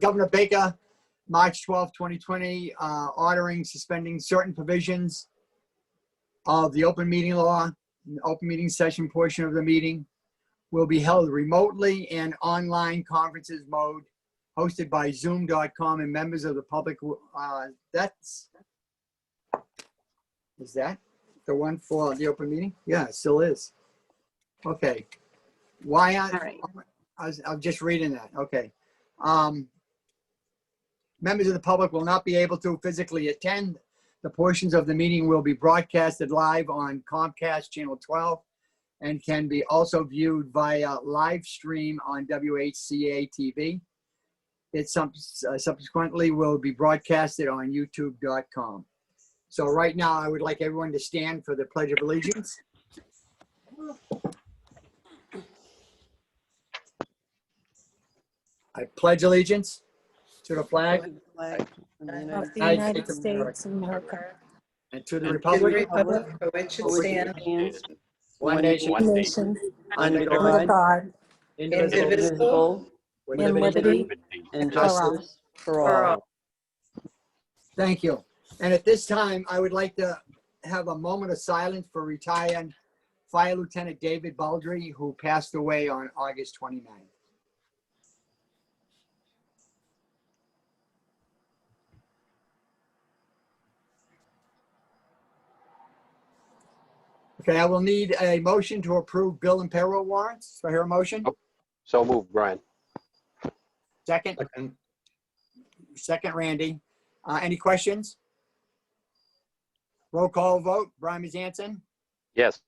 Governor Baker, March 12, 2020, ordering suspending certain provisions of the open meeting law. The open meeting session portion of the meeting will be held remotely and online conferences mode, hosted by zoom.com, and members of the public. Is that the one for the open meeting? Yeah, it still is. Okay. Why aren't, All right. I'm just reading that. Okay. Members of the public will not be able to physically attend. The portions of the meeting will be broadcasted live on Comcast Channel 12 and can be also viewed via live stream on WHCA TV. It subsequently will be broadcasted on youtube.com. So right now, I would like everyone to stand for the Pledge of Allegiance. I pledge allegiance to the flag of the the United States of America, and to the and republic for which it stands, one nation nation, under under God, God, indivisible, with in liberty. liberty and for all. justice for all. Thank you. And at this time, I would like to have a moment of silence for retired Fire Lieutenant David Baldry, who passed away on August 29th. Okay, I will need a motion to approve bill and payroll warrants. Do I hear a motion? So moved, Brian. Second? Second, Randy. Any questions? Roll call vote. Brian Mizanson, Yes.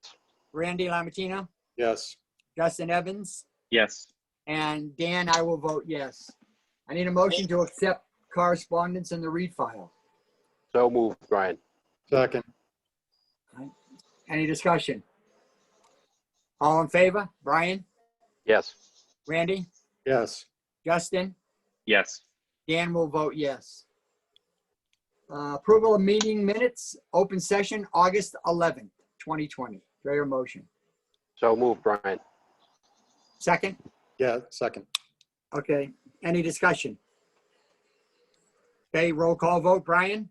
Randy Lamartino, Yes. Justin Evans, Yes. and Dan, I will vote yes. I need a motion to accept correspondence in the read file. So moved, Brian. Second. Any discussion? All in favor? Brian, Yes. Randy, Yes. Justin, Yes. Dan will vote yes. Approval of meeting minutes, open session, August 11th, 2020. Do I hear a motion? So moved, Brian. Second? Yeah, second. Okay, any discussion? Okay, roll call vote. Brian,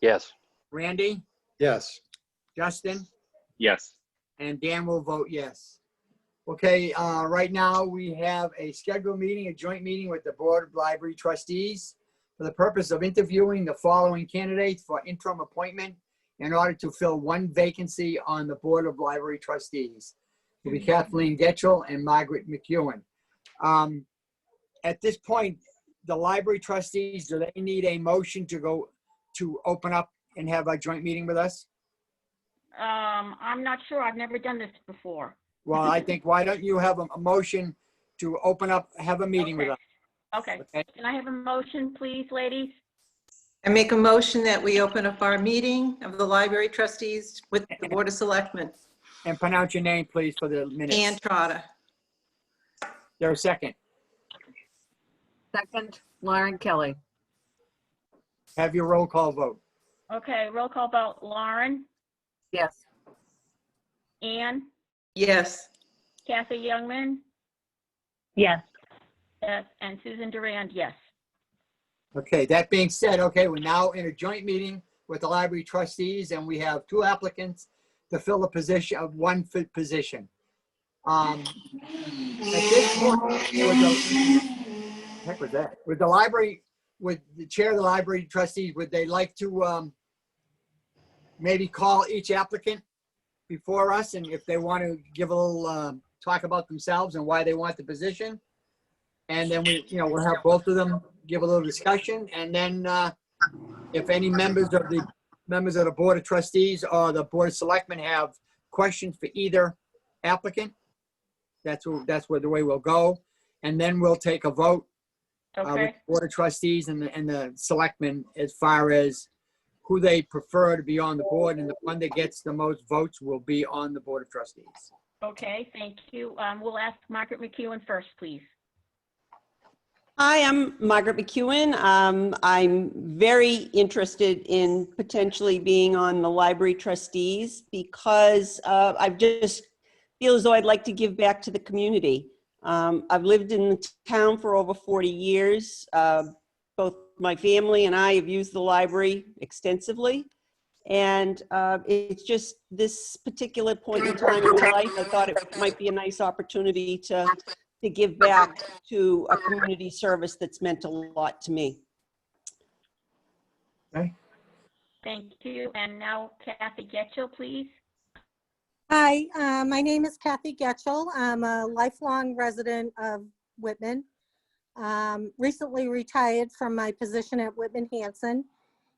Yes. Randy, Yes. Justin, Yes. and Dan will vote yes. Okay, right now we have a scheduled meeting, a joint meeting with the Board of Library Trustees for the purpose of interviewing the following candidates for interim appointment in order to fill one vacancy on the Board of Library Trustees. It will be Kathleen Getchell and Margaret McEwen. At this point, the library trustees, do they need a motion to open up and have a joint meeting with us? I'm not sure. I've never done this before. Well, I think, why don't you have a motion to open up, have a meeting with us? Okay. Okay. Can I have a motion, please, ladies? I make a motion that we open up our meeting of the library trustees with the Board of Selectmen. And pronounce your name, please, for the minutes. Ann Trotta. There a second? Second, Lauren Kelly. Have your roll call vote. Okay, roll call vote. Lauren, Yes. Ann, Yes. Kathy Youngman, Yes. yes, and Susan Durand, yes. Okay, that being said, okay, we're now in a joint meeting with the library trustees, and we have two applicants to fill the position of one position. At this point, heck was that? With the library, with the chair of the library trustees, would they like to maybe call each applicant before us, and if they want to give a little talk about themselves and why they want the position? And then we'll have both of them give a little discussion, and then if any members of the Board of Trustees or the Board of Selectmen have questions for either applicant, that's where the way we'll go. And then we'll take a vote with Okay, the Board of Trustees and the Selectmen as far as who they prefer to be on the board, and the one that gets the most votes will be on the Board of Trustees. okay, thank you. We'll ask Margaret McEwen first, please. Hi, I'm Margaret McEwen. I'm very interested in potentially being on the library trustees because I just feel as though I'd like to give back to the community. I've lived in the town for over 40 years. Both my family and I have used the library extensively. And it's just this particular point in time in my life, I thought it might be a nice opportunity to give back to a community service that's meant a lot to me. Okay. Thank you. And now Kathy Getchell, please. Hi, my name is Kathy Getchell. I'm a lifelong resident of Whitman. Recently retired from my position at Whitman Hanson,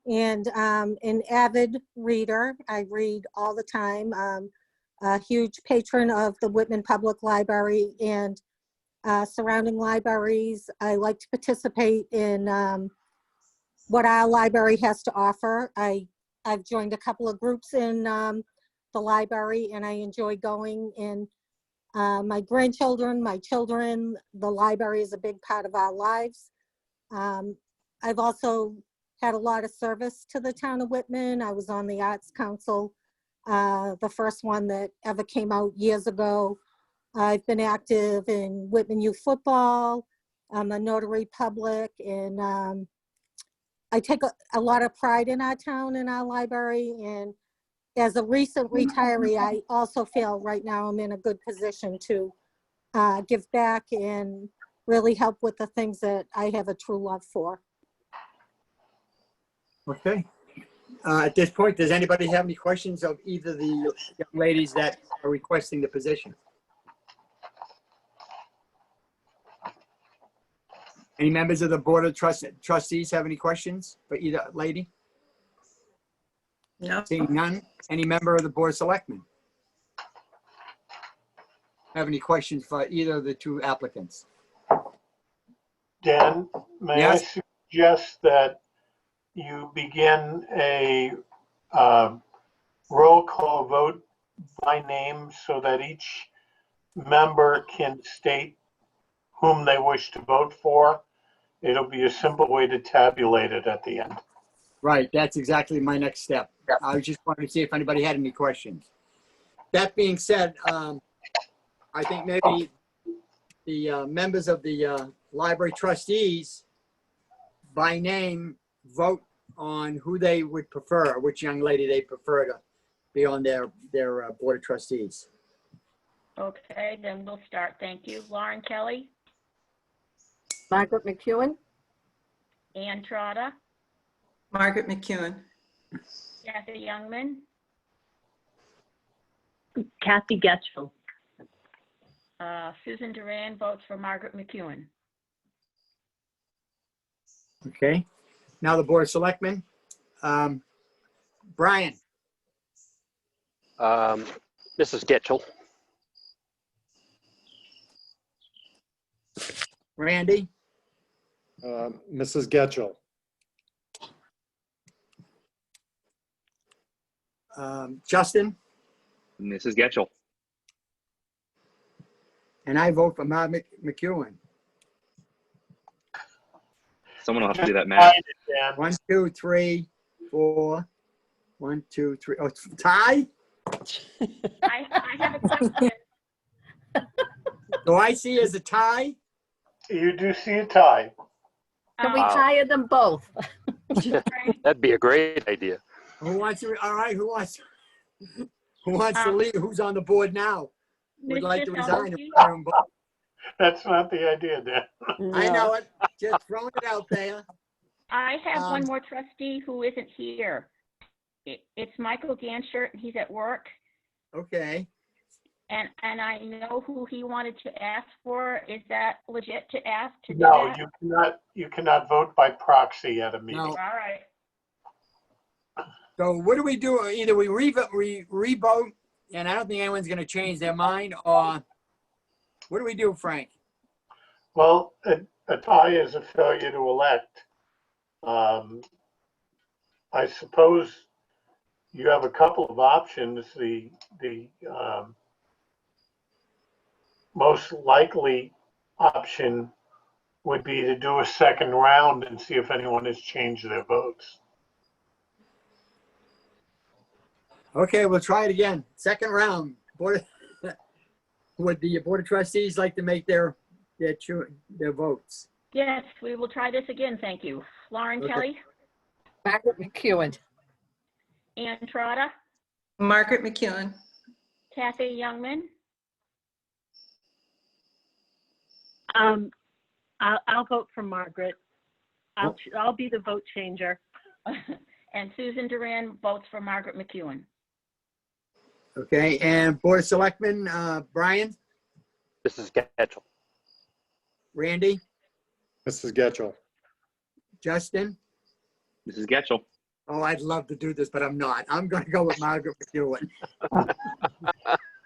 and an avid reader. I read all the time. A huge patron of the Whitman Public Library and surrounding libraries. I like to participate in what our library has to offer. I've joined a couple of groups in the library, and I enjoy going. And my grandchildren, my children, the library is a big part of our lives. I've also had a lot of service to the town of Whitman. I was on the Arts Council, the first one that ever came out years ago. I've been active in Whitman Youth Football. I'm a notary public, and I take a lot of pride in our town and our library. And as a recent retiree, I also feel right now I'm in a good position to give back and really help with the things that I have a true love for. Okay. At this point, does anybody have any questions of either the young ladies that are requesting the position? Any members of the Board of Trustees have any questions for either lady? No. Seeing none, any member of the Board of Selectmen have any questions for either of the two applicants? Dan, may I Yes. suggest that you begin a roll call vote by name so that each member can state whom they wish to vote for? It'll be a simple way to tabulate it at the end. Right, that's exactly my next step. I was just wanting to see if anybody had any questions. That being said, I think maybe the members of the library trustees by name vote on who they would prefer, which young lady they prefer to be on their Board of Trustees. Okay, then we'll start. Thank you. Lauren Kelly, Margaret McEwen? Ann Trotta, Margaret McEwen. Kathy Youngman, Kathy Getchell. Susan Duran votes for Margaret McEwen. Okay, now the Board of Selectmen. Brian, Mrs. Getchell. Randy, Mrs. Getchell. Justin, Mrs. Getchell. and I vote for Margaret McEwen. Someone will have to do that math. Dan, 1, 2, 3, 4. 1, 2, 3. Oh, it's tie? I have a question. Do I see as a tie? you do see a tie. Can we Wow. hire them both? Frank, That'd be a great idea. Who wants to? All right, who wants to leave? Who's on the board now? Would like to Mr. resign and Helmsley? fire 'em both. That's not the idea, Dan. I No. know it. Just throwing it out there. I have one Um, more trustee who isn't here. It's Michael Ganshert, and he's at work. Okay. And I know who he wanted to ask for. Is that legit to ask to do No, that? you cannot vote by proxy at a meeting. No. All right. So what do we do? Either we re-vote, and I don't think anyone's going to change their mind, or what do we do, Frank? Well, a tie is a failure to elect. I suppose you have a couple of options. The most likely option would be to do a second round and see if anyone has changed their votes. Okay, we'll try it again. Second round. Board. would the Board of Trustees like to make their votes? Yes, we will try this again, thank you. Lauren Okay. Kelly, Margaret McEwen. Ann Trotta, Margaret McEwen. Kathy Youngman, I'll vote for Margaret. I'll be the vote changer. and Susan Duran votes for Margaret McEwen. Okay, and Board of Selectmen, Brian, Mrs. Getchell. Randy, Mrs. Getchell. Justin? Mrs. Getchell. Oh, I'd love to do this, but I'm not. I'm going to go with Margaret McEwen.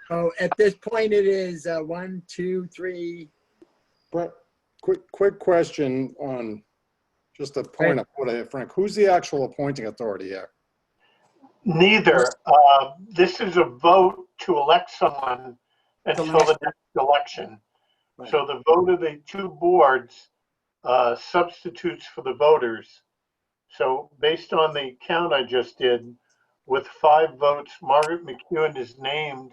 So at this point, it is 1, 2, 3. But quick question on just a point of order here, Frank. Who's the actual appointing authority here? Neither. This is a vote to elect someone until the next election. Right. So the vote of the two boards substitutes for the voters. So based on the count I just did, with 5 votes, Margaret McEwen is named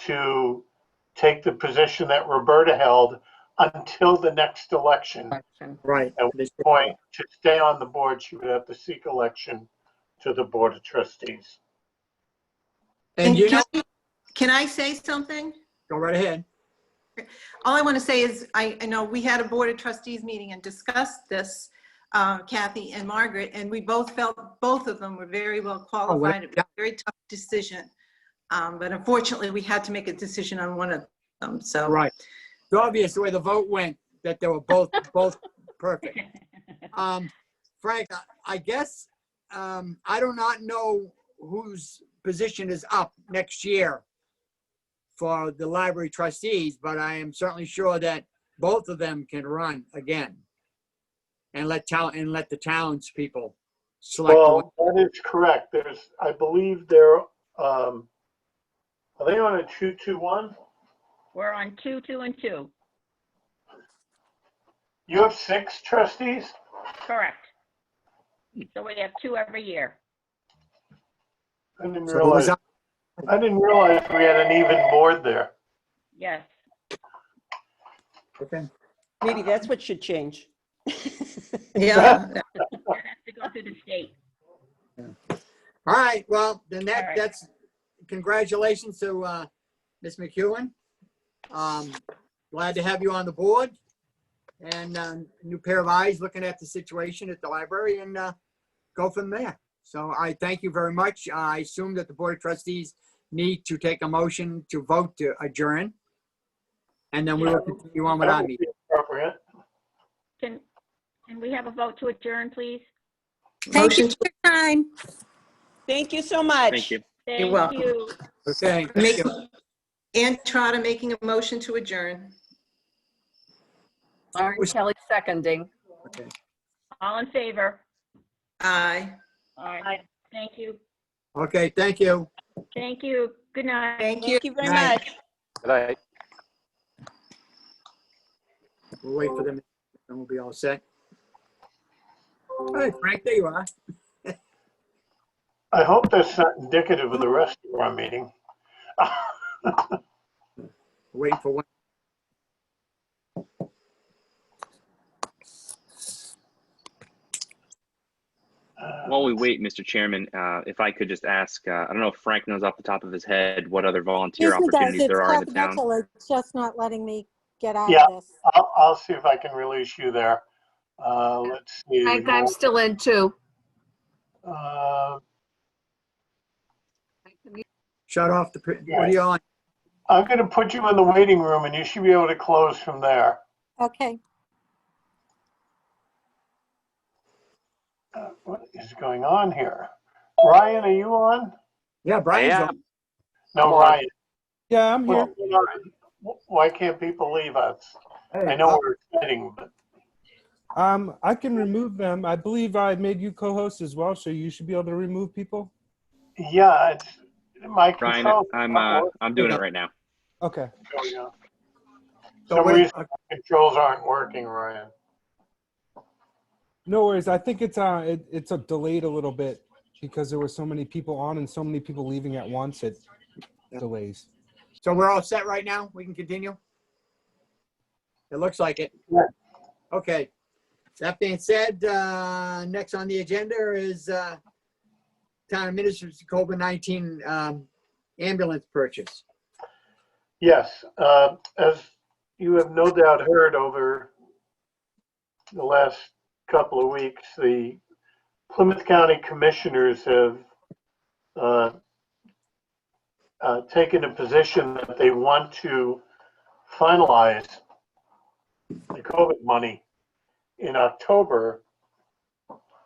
to take the position that Roberta held until the next election. Right. At which point, to stay on the board, she would have to seek election to the Board of Trustees. And you know, Can I say something? go right ahead. All I want to say is, I know we had a Board of Trustees meeting and discussed this, Kathy and Margaret, and we both felt both of them were very well qualified. It was a very tough decision. But unfortunately, we had to make a decision on one of them, so. Right. It's obvious the way the vote went that they were both perfect. Frank, I guess I do not know whose position is up next year for the library trustees, but I am certainly sure that both of them can run again and let the townspeople select. Well, that is correct. There's, I believe there, are they on a 2-2-1? We're on 2, 2, and 2. You have 6 trustees? Correct. So we have 2 every year. I didn't So who was realize, up? I didn't realize we had an even board there. Yes. Okay. Maybe that's what should change. Yeah. That has to go through the state. All right. Well, then All right. that's congratulations to Ms. McEwen. Glad to have you on the board, and new pair of eyes looking at the situation at the library, and go from there. So I thank you very much. I assume that the Board of Trustees need to take a motion to vote to adjourn, and then we will continue on with That our would meeting. be appropriate. Can we have a vote to adjourn, please? Thank you Motion for your time. Thank you so much. Thank you. Thank welcome. you. Okay. to Thank make, you. Ann Trotta making a motion to adjourn. Lauren Kelly seconding. Okay. All in favor? Aye. All right. Thank you. Okay. Thank you. Thank you. Good night. Thank you. Thank you very Night. much. Good night. We'll wait for them, and we'll be all set. All right, Frank, there you are. I hope that's not indicative of the rest of our meeting. Waiting for one. While we wait, Mr. Chairman, if I could just ask, I don't know if Frank knows off the top of his head what other volunteer Yes, he does. opportunities It's there are in the Kathy town. Getchell. It's just not letting me get out Yeah. of this. I'll see if I can release you there. Let's see. Frank, I'm still in too. Shut off the, what are you on? I'm going to put you in the waiting room and you should be able to close from there. Okay. What is going on here? Ryan, are you on? Yeah, Brian's I on. am. No, I'm on. Ryan. Yeah, I'm What's going on? Why can't people leave us? Hey, I know we're sitting, but I can remove them. I believe I made you co-host as well, so you should be able to remove people. yeah, it's my Ryan, control. I'm doing it right now. Okay. There we go. So Some wait, reason controls aren't working, Ryan. No worries. I think it's delayed a little bit because there were so many people on and so many people leaving at once. It delays. So we're all set right now? We can continue? It looks like it. Yeah. Okay. That being said, next on the agenda is Town Administrator's COVID-19 ambulance purchase. Yes, as you have no doubt heard over the last couple of weeks, the Plymouth County Commissioners have taken a position that they want to finalize the COVID money in October,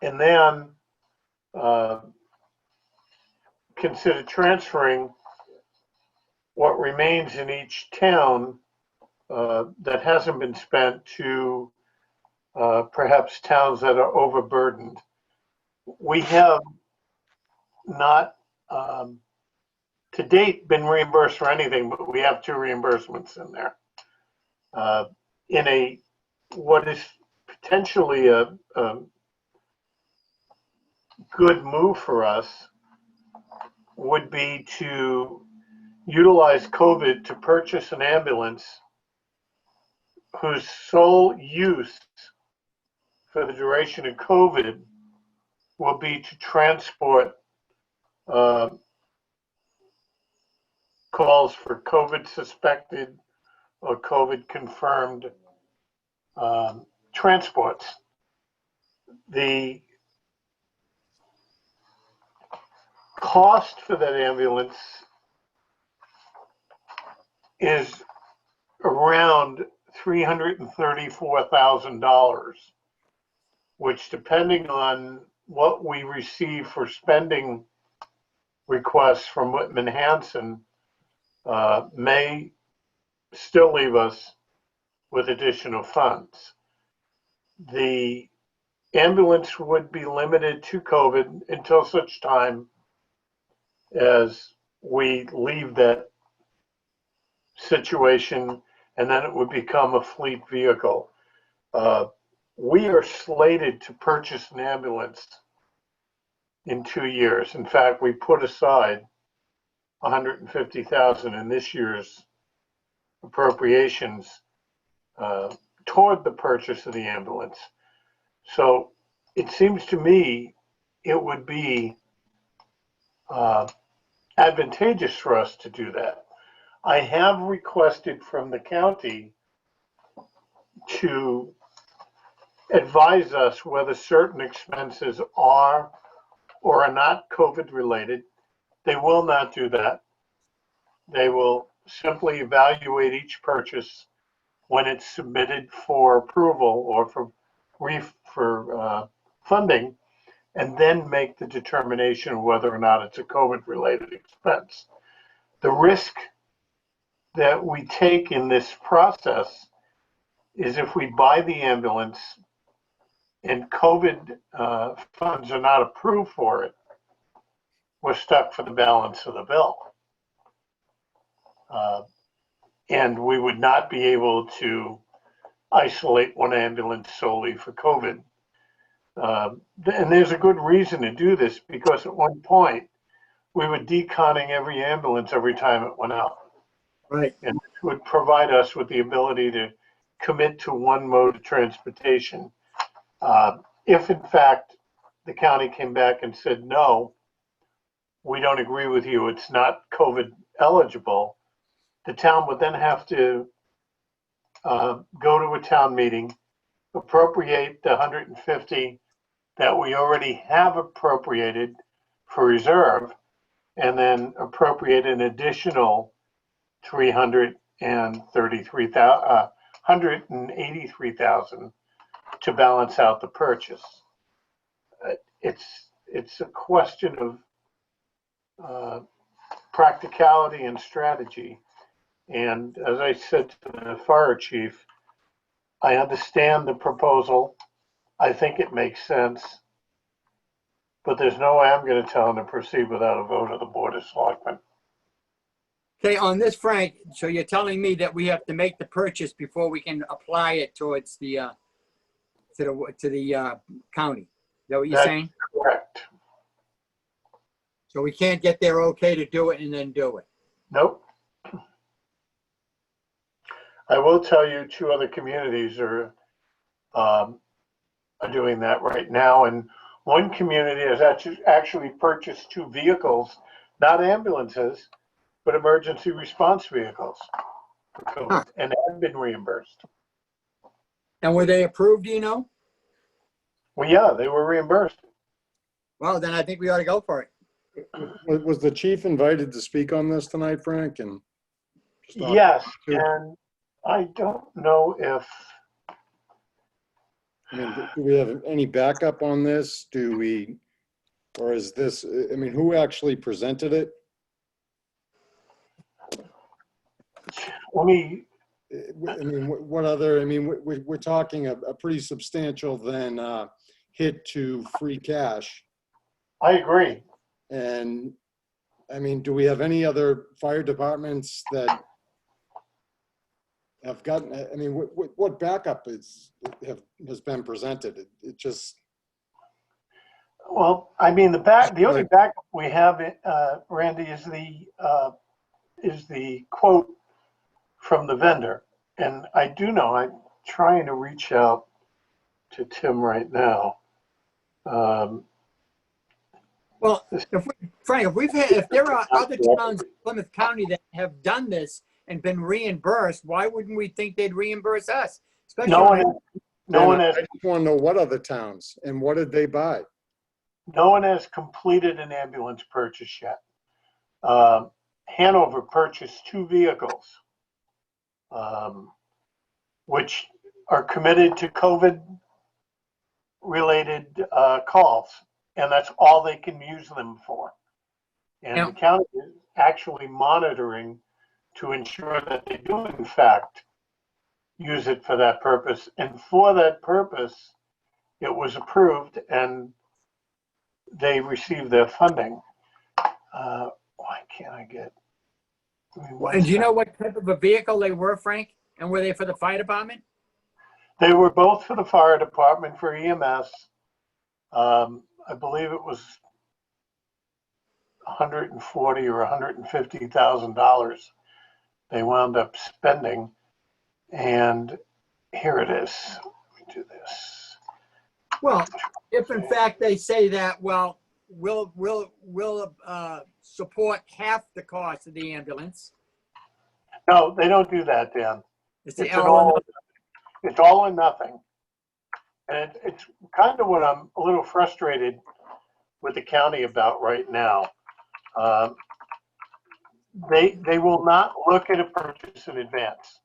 and then consider transferring what remains in each town that hasn't been spent to perhaps towns that are overburdened. We have not to date been reimbursed for anything, but we have 2 reimbursements in there. In a what is potentially a good move for us would be to utilize COVID to purchase an ambulance whose sole use for the duration of COVID will be to transport calls for COVID suspected or COVID confirmed transports. The cost for that ambulance is around $334,000, which, depending on what we receive for spending requests from Whitman Hanson, may still leave us with additional funds. The ambulance would be limited to COVID until such time as we leave that situation, and then it would become a fleet vehicle. We are slated to purchase an ambulance in 2 years. In fact, we put aside $150,000 in this year's appropriations toward the purchase of the ambulance. So it seems to me it would be advantageous for us to do that. I have requested from the county to advise us whether certain expenses are or are not COVID related. They will not do that. They will simply evaluate each purchase when it's submitted for approval or for funding, and then make the determination of whether or not it's a COVID related expense. The risk that we take in this process is if we buy the ambulance and COVID funds are not approved for it, we're stuck for the balance of the bill. And we would not be able to isolate one ambulance solely for COVID. And there's a good reason to do this, because at one point we were deconning every ambulance every time it went out. Right. And it would provide us with the ability to commit to one mode of transportation. If in fact the county came back and said, no, we don't agree with you, it's not COVID eligible, the town would then have to go to a town meeting, appropriate the 150 that we already have appropriated for reserve, and then appropriate an additional $183,000 to balance out the purchase. It's a question of practicality and strategy. And as I said to the fire chief, I understand the proposal. I think it makes sense, but there's no way I'm going to tell him to proceed without a vote of the Board of Selectmen. Okay, on this, Frank, so you're telling me that we have to make the purchase before we can apply it towards the to the county. Is that what you're That's saying? correct. So we can't get their okay to do it and then do it. Nope. I will tell you, 2 other communities are doing that right now. And one community has actually purchased 2 vehicles, not ambulances, but emergency response vehicles for COVID, and have been reimbursed. And were they approved, do you know? Well, yeah, they were reimbursed. Well, then I think we ought to go for it. Was the chief invited to speak on this tonight, Frank? And Yes, and I don't know if, I mean, do we have any backup on this? Do we, or is this, I mean, who actually presented it? let me, I mean, what other, I mean, we're talking a pretty substantial then hit to free cash. I agree. And I mean, do we have any other fire departments that have gotten, I mean, what backup has been presented? It just. Well, I mean, the only backup we have, Randy, is the quote from the vendor. And I do know, I'm trying to reach out to Tim right now. Well, Frank, if there are other towns in Plymouth County that have done this and been reimbursed, why wouldn't we think they'd reimburse us? Especially No one has. I just want to know what other towns and what did they buy? No one has completed an ambulance purchase yet. Hanover purchased 2 vehicles, which are committed to COVID-related calls, and that's all they can use them for. And the county is actually monitoring to ensure that they do, in fact, use it for that purpose. And for that purpose, it was approved and they received their funding. Why can't I get? And do you know what type of a vehicle they were, Frank? And were they for the fire department? They were both for the fire department, for EMS. I believe it was $140,000 or $150,000 they wound up spending. And here it is. Let me do this. Well, if in fact they say that, well, we'll support half the cost of the ambulance. No, they don't do that, Dan. It's all or nothing. And it's kind of what I'm a little frustrated with the county about right now. They will not look at a purchase in advance.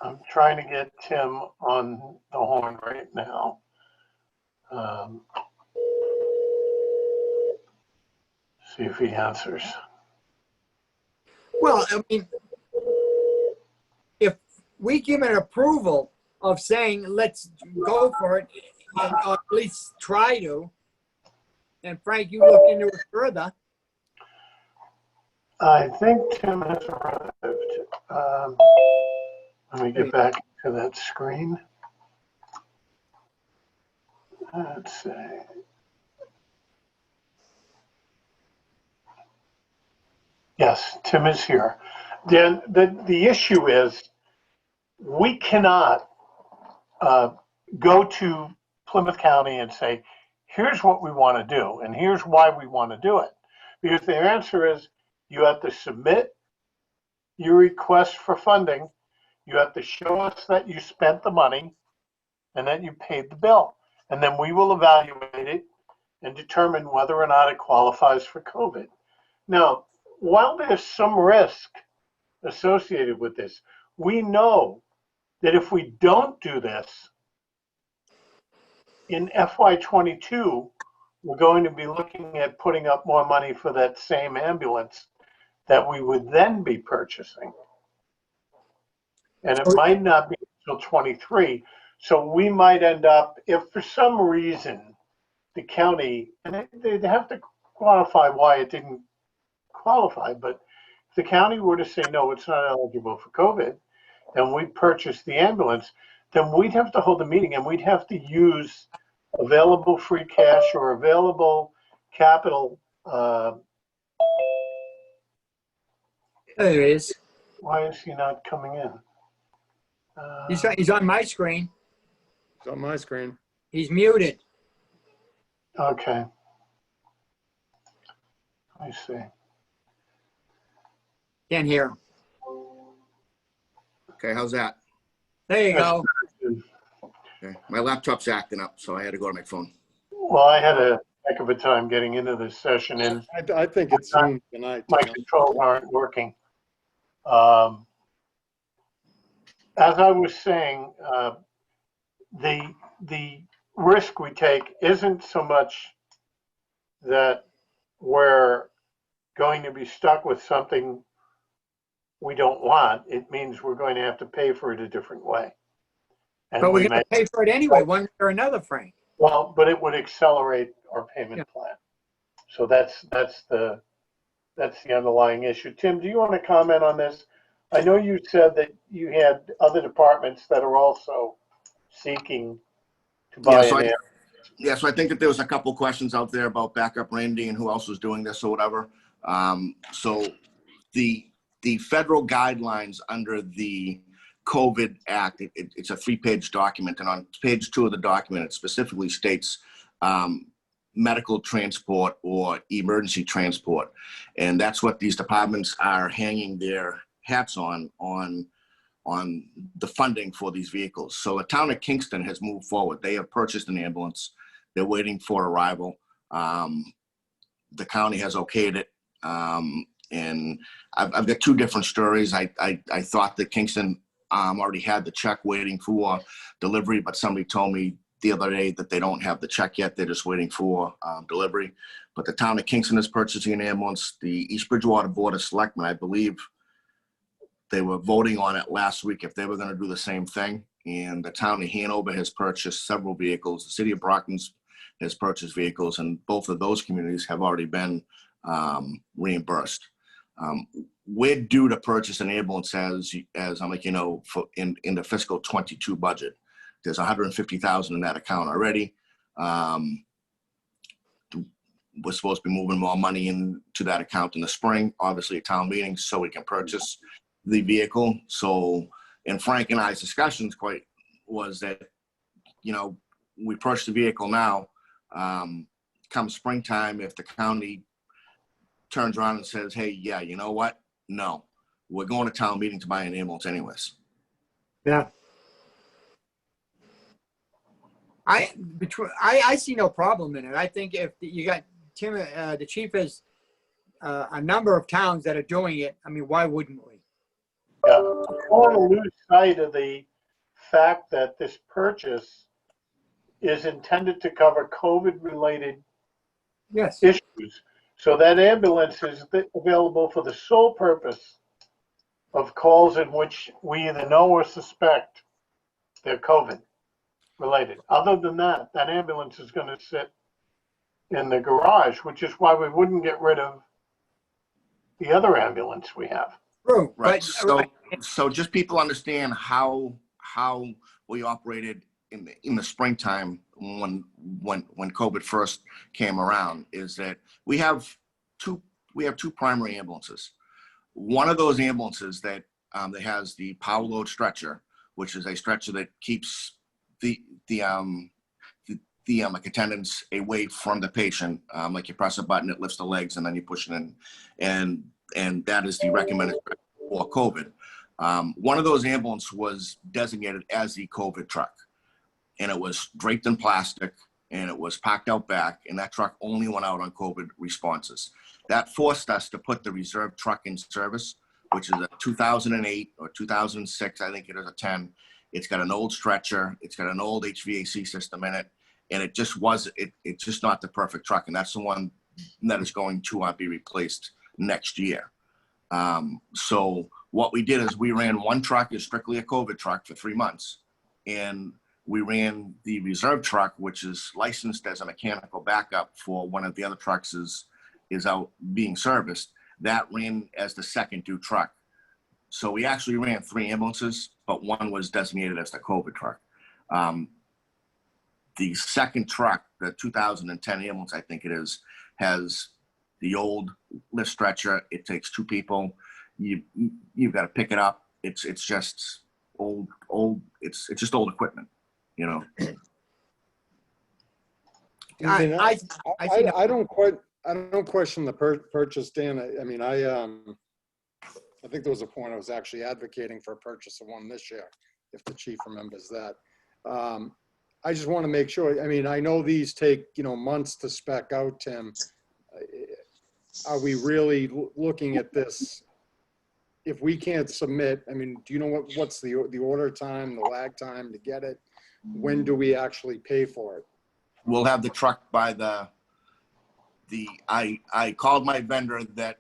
I'm trying to get Tim on the horn right now. See if he answers. Well, I mean, if we give an approval of saying, let's go for it, and, or at least try to, and Frank, you look into it further. I think Tim has arrived. Let me get back to that screen. Let's see. Yes, Tim is here. Dan, the issue is we cannot go to Plymouth County and say, here's what we want to do, and here's why we want to do it. Because their answer is you have to submit your request for funding, you have to show us that you spent the money, and that you paid the bill. And then we will evaluate it and determine whether or not it qualifies for COVID. Now, while there's some risk associated with this, we know that if we don't do this, in FY22, we're going to be looking at putting up more money for that same ambulance that we would then be purchasing. And it might not be until 23. So we might end up, if for some reason the county, and they'd have to quantify why it didn't qualify, but if the county were to say, no, it's not eligible for COVID, and we purchase the ambulance, then we'd have to hold a meeting and we'd have to use available free cash or available capital There he is. Why is he not coming in? He's on my screen. It's on my screen. He's muted. Okay. I see. Can't hear him. Okay, how's that? There you go. Okay. My laptop's acting up, so I had to go to my phone. Well, I had a heck of a time getting into this session and I think it's Zoom tonight. my controls aren't working. As I was saying, the risk we take isn't so much that we're going to be stuck with something we don't want. It means we're going to have to pay for it a different way. And But we we're may, going to pay for it anyway, one way or another, Frank. well, but it would accelerate our payment plan. So that's the underlying issue. Tim, do you want to comment on this? I know you said that you had other departments that are also seeking to buy an air. So I think that there was a couple questions out there about backup Randy and who else was doing this or whatever. So the federal guidelines under the COVID Act, it's a 3-page document, and on page 2 of the document, it specifically states medical transport or emergency transport. And that's what these departments are hanging their hats on the funding for these vehicles. So the town of Kingston has moved forward. They have purchased an ambulance. They're waiting for arrival. The county has okayed it. And I've got 2 different stories. I thought that Kingston already had the check waiting for delivery, but somebody told me the other day that they don't have the check yet. They're just waiting for delivery. But the town of Kingston is purchasing an ambulance. The East Bridgewater Board of Selectmen, I believe, they were voting on it last week if they were going to do the same thing. And the town of Hanover has purchased several vehicles. The city of Brockton's has purchased vehicles, and both of those communities have already been reimbursed. We're due to purchase an ambulance as I'm like, in the fiscal 22 budget. There's $150,000 in that account already. We're supposed to be moving more money into that account in the spring, obviously a town meeting, so we can purchase the vehicle. So, and Frank and I's discussions was that, we purchase the vehicle now, come springtime, if the county turns around and says, hey, yeah, you know what? No, we're going to town meeting to buy an ambulance anyways. Yeah. I see no problem in it. I think if you got Tim, the chief has a number of towns that are doing it. I mean, why wouldn't we? Yeah, I don't want to lose sight of the fact that this purchase is intended to cover COVID-related issues. So that ambulance is available for the sole purpose of calls in which we either know or suspect they're COVID related. Other than that, that ambulance is going to sit in the garage, which is why we wouldn't get rid of the other ambulance we have. True. Right. So just people understand how we operated in the springtime when COVID first came around, is that we have two primary ambulances. One of those ambulances that has the power load stretcher, which is a stretcher that keeps the attendants away from the patient. Like you press a button, it lifts the legs, and then you push it in, and that is the recommended for COVID. One of those ambulances was designated as the COVID truck, and it was draped in plastic, and it was parked out back, and that truck only went out on COVID responses. That forced us to put the reserve truck in service, which is a 2008 or 2006, I think it is a 10. It's got an old stretcher. It's got an old HVAC system in it. And it just it's just not the perfect truck. And that's the one that is going to be replaced next year. So what we did is we ran one truck as strictly a COVID truck for 3 months. And we ran the reserve truck, which is licensed as a mechanical backup for one of the other trucks is out being serviced. That ran as the second due truck. So we actually ran 3 ambulances, but one was designated as the COVID truck. The second truck, the 2010 ambulance, I think it is, has the old lift stretcher. It takes 2 people. you've got to pick it up. It's just old. It's just old equipment, you know. I mean, I see no- I don't question the purchase, Dan. I mean, I think there was a point I was actually advocating for a purchase of one this year, if the chief remembers that. I just want to make sure, I mean, I know these take, months to spec out, Tim. Are we really looking at this? If we can't submit, I mean, do you know what's the order time, the lag time to get it? When do we actually pay for it? We'll have the truck by I called my vendor that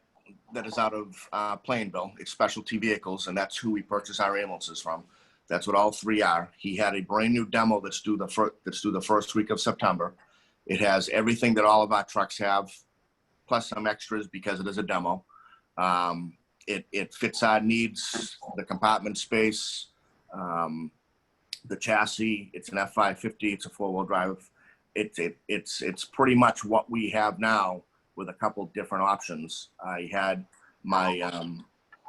is out of Plainville. It's Specialty Vehicles, and that's who we purchase our ambulances from. That's what all three are. He had a brand new demo that's due the first week of September. It has everything that all of our trucks have, plus some extras because it is a demo. It fits our needs, the compartment space, the chassis. It's an F550. It's a 4-wheel drive. It's pretty much what we have now with a couple different options. I had my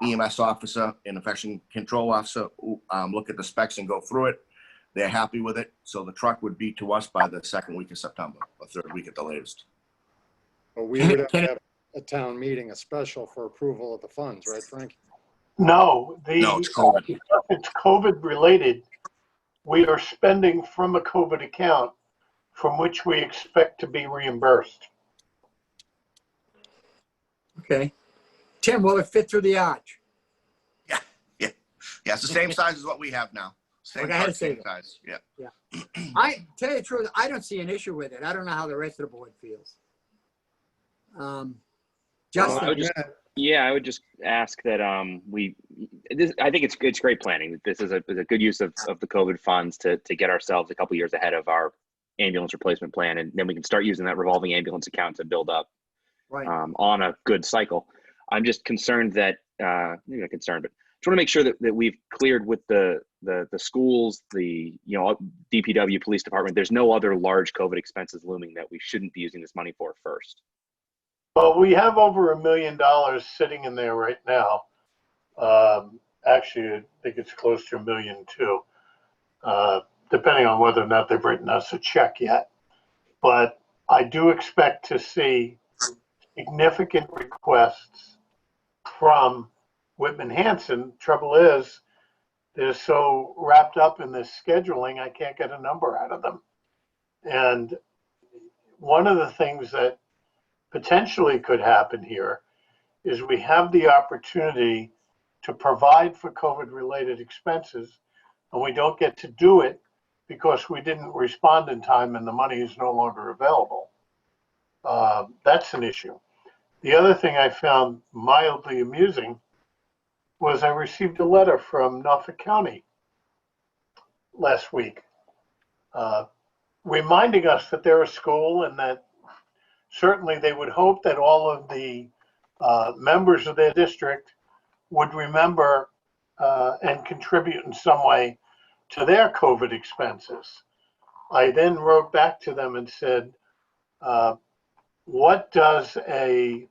EMS officer and infection control officer look at the specs and go through it. They're happy with it. So the truck would be to us by the second week of September, or third week at the latest. But we would have to have a town meeting, a special for approval of the funds, right, Frank? No, No, it's COVID. It's COVID related. We are spending from a COVID account from which we expect to be reimbursed. Okay. Tim, will it fit through the arch? Yeah, it's the same size as what we have now. Same Okay, I had to truck, say same that. size. Yeah. I tell you the truth, I don't see an issue with it. I don't know how the rest of the board feels. Justin, I would just ask that I think it's great planning. This is a good use of the COVID funds to get ourselves a couple years ahead of our ambulance replacement plan, and then we can start using that revolving ambulance account to build up right. On a good cycle. I'm just concerned that maybe not concerned, but just want to make sure that we've cleared with the schools, the DPW, police department. There's no other large COVID expenses looming that we shouldn't be using this money for first. Well, we have over $1 million sitting in there right now. Actually, I think it's close to $1 million too, depending on whether or not they've written us a check yet. But I do expect to see significant requests from Whitman Hanson. Trouble is, they're so wrapped up in this scheduling, I can't get a number out of them. And one of the things that potentially could happen here is we have the opportunity to provide for COVID-related expenses, and we don't get to do it because we didn't respond in time and the money is no longer available. That's an issue. The other thing I found mildly amusing was I received a letter from Norfolk County last week reminding us that they're a school and that certainly they would hope that all of the members of their district would remember and contribute in some way to their COVID expenses. I then wrote back to them and said, what does a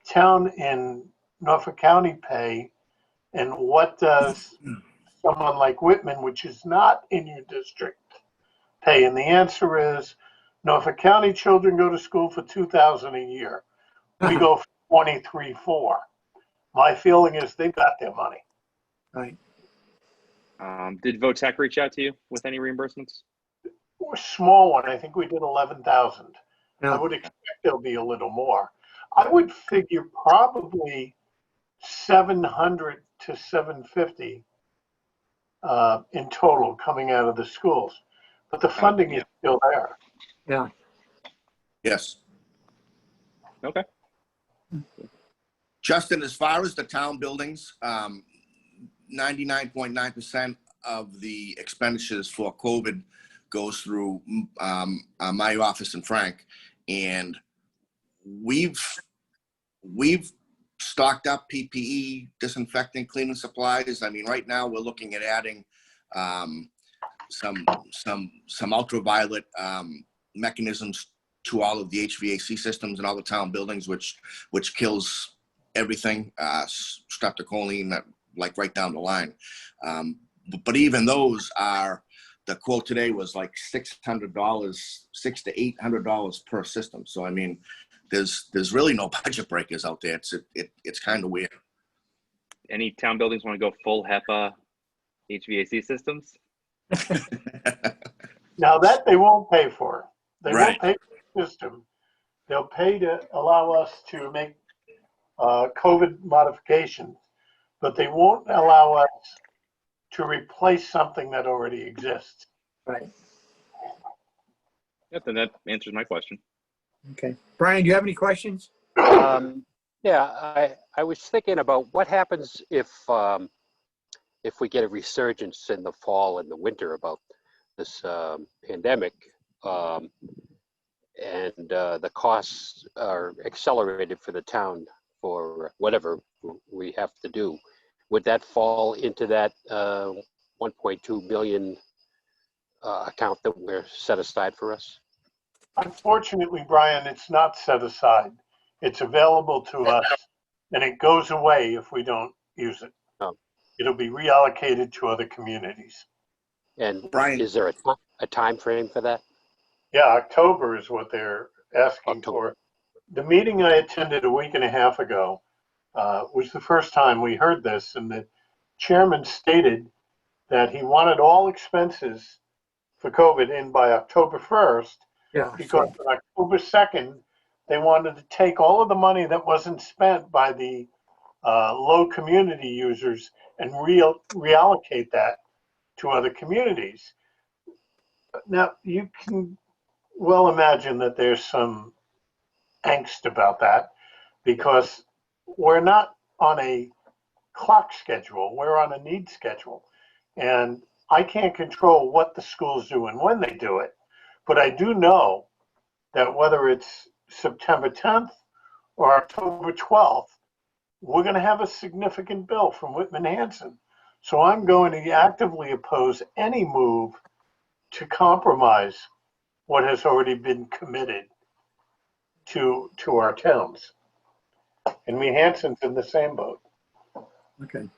town in Norfolk County pay, and what does someone like Whitman, which is not in your district, pay? And the answer is Norfolk County children go to school for $2,000 a year. We go for $23,400. My feeling is they've got their money. Right. Did VOTEC reach out to you with any reimbursements? A small one. I think we did 11,000. Yeah. I would expect there'll be a little more. I would figure probably 700 to 750 in total coming out of the schools, but the funding is still there. Yeah. Yes. Okay. Justin, as far as the town buildings, 99.9% of the expenditures for COVID goes through my office and Frank, and we've stocked up PPE, disinfecting, cleaning supplies. I mean, right now we're looking at adding some ultraviolet mechanisms to all of the HVAC systems in all the town buildings, which kills everything, streptocoline, like right down the line. But even those are, the quote today was like $600, $600 to $800 per system. So I mean, there's really no budget breakers out there. It's kind of weird. Any town buildings want to go full HEPA HVAC systems? Now that they won't pay for. They Right. won't pay for the system. They'll pay to allow us to make COVID modifications, but they won't allow us to replace something that already exists. Right. Yep, then that answers my question. Okay. Brian, do you have any questions? Yeah, I was thinking about what happens if we get a resurgence in the fall and the winter about this pandemic, and the costs are accelerated for the town for whatever we have to do. Would that fall into that 1.2 million account that we're set aside for us? Unfortunately, Brian, it's not set aside. It's available to us, and it goes away if we don't use it. Oh. It'll be reallocated to other communities. And Brian, is there a time frame for that? Yeah, October is what they're asking October. for. The meeting I attended a week and a half ago was the first time we heard this, and the chairman stated that he wanted all expenses for COVID in by October 1st, Yeah. because on October 2nd, they wanted to take all of the money that wasn't spent by the low community users and reallocate that to other communities. Now, you can well imagine that there's some angst about that, because we're not on a clock schedule, we're on a need schedule. And I can't control what the schools do and when they do it, but I do know that whether it's September 10th or October 12th, we're going to have a significant bill from Whitman Hanson. So I'm going to actively oppose any move to compromise what has already been committed to our towns. And me Hanson's in the same boat. Okay.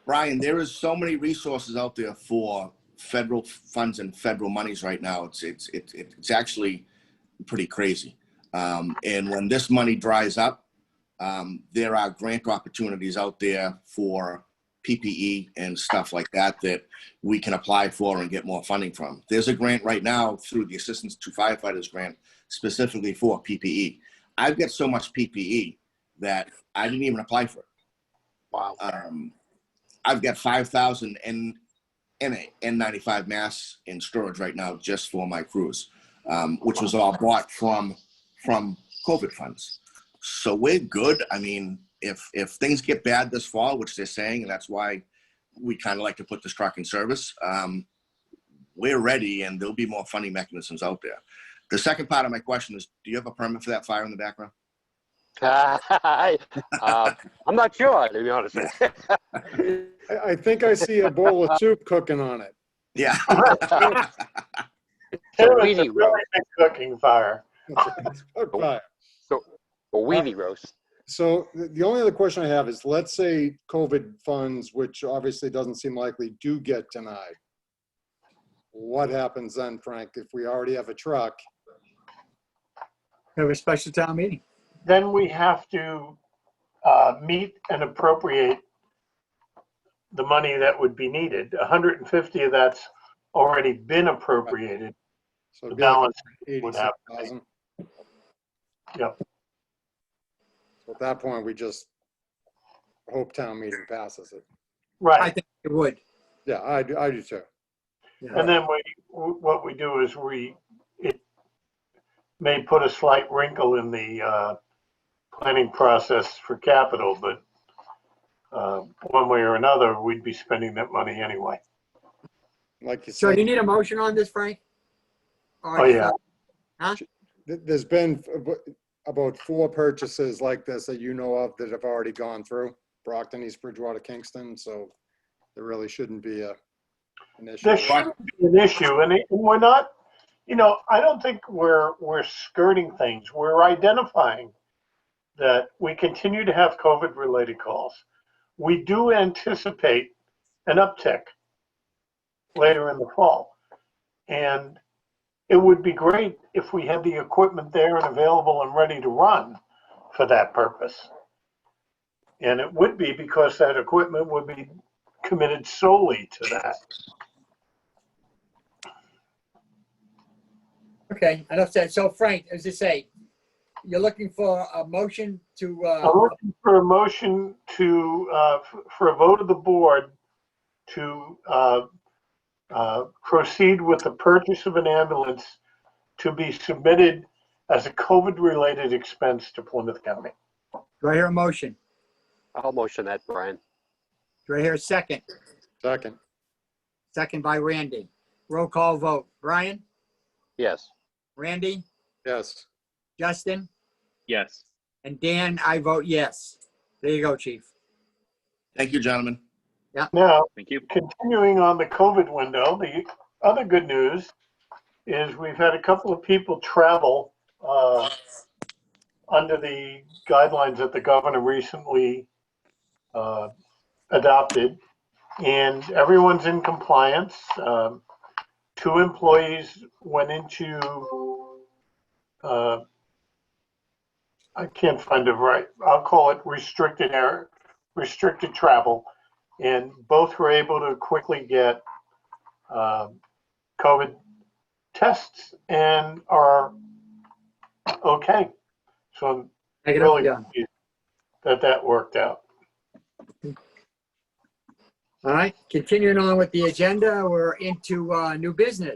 Brian, there is so many resources out there for federal funds and federal monies right now. It's actually pretty crazy. And when this money dries up, there are grant opportunities out there for PPE and stuff like that that we can apply for and get more funding from. There's a grant right now through the Assistance to Firefighters grant specifically for PPE. I've got so much PPE that I didn't even apply for it. Wow. I've got 5,000 N95 masks in storage right now just for my crews, which was all bought from COVID funds. So we're good. I mean, if things get bad this fall, which they're saying, and that's why we kind of like to put this truck in service, we're ready, and there'll be more funding mechanisms out there. The second part of my question is, do you have a permit for that fire in the background? I'm not sure, to be honest with you. I think I see a bowl of soup cooking on it. Yeah. It's a weedy really roast. big cooking fire. Cook fire. So a weedy roast. So the only other question I have is, let's say COVID funds, which obviously doesn't seem likely, do get denied. What happens then, Frank, if we already have a truck? Have a special town meeting. Then we have to meet and appropriate the money that would be needed. 150 of that's already been appropriated. So The it'd be like balance would have to be. 86,000. Yep. So at that point, we just hope town meeting passes it. I Right. think it would. Yeah, I do too. Yeah. And then what we do is it may put a slight wrinkle in the planning process for capital, but one way or another, we'd be spending that money anyway. Like you So said, you need a motion on this, Frank? Oh, yeah. Huh? there's been about 4 purchases like this that you know of that have already gone through, Brockton, East Bridgewater, Kingston, so there really shouldn't be an issue. There shouldn't be an issue, and we're not, I don't think we're skirting things. We're identifying that we continue to have COVID-related calls. We do anticipate an uptick later in the fall. And it would be great if we had the equipment there and available and ready to run for that purpose. And it would be because that equipment would be committed solely to that. Okay, enough said. So Frank, as I say, you're looking for a motion to, I'm looking for a motion to, for a vote of the board to proceed with the purchase of an ambulance to be submitted as a COVID-related expense to Plymouth County. do I hear a motion? I'll motion that, Brian. Do I hear a second? Second. Second by Randy. Roll call vote. Brian, Yes. Randy, Yes. Justin, Yes. and Dan, I vote yes. There you go, chief. Thank you, gentlemen. Now, Thank you. continuing on the COVID window, the other good news is we've had a couple of people travel under the guidelines that the governor recently adopted, and everyone's in compliance. 2 employees went into, I can't find it right, I'll call it restricted travel, and both were able to quickly get COVID tests and are okay. So I'm Take it up, really John. pleased that that worked out. All right, continuing on with the agenda, we're into new business.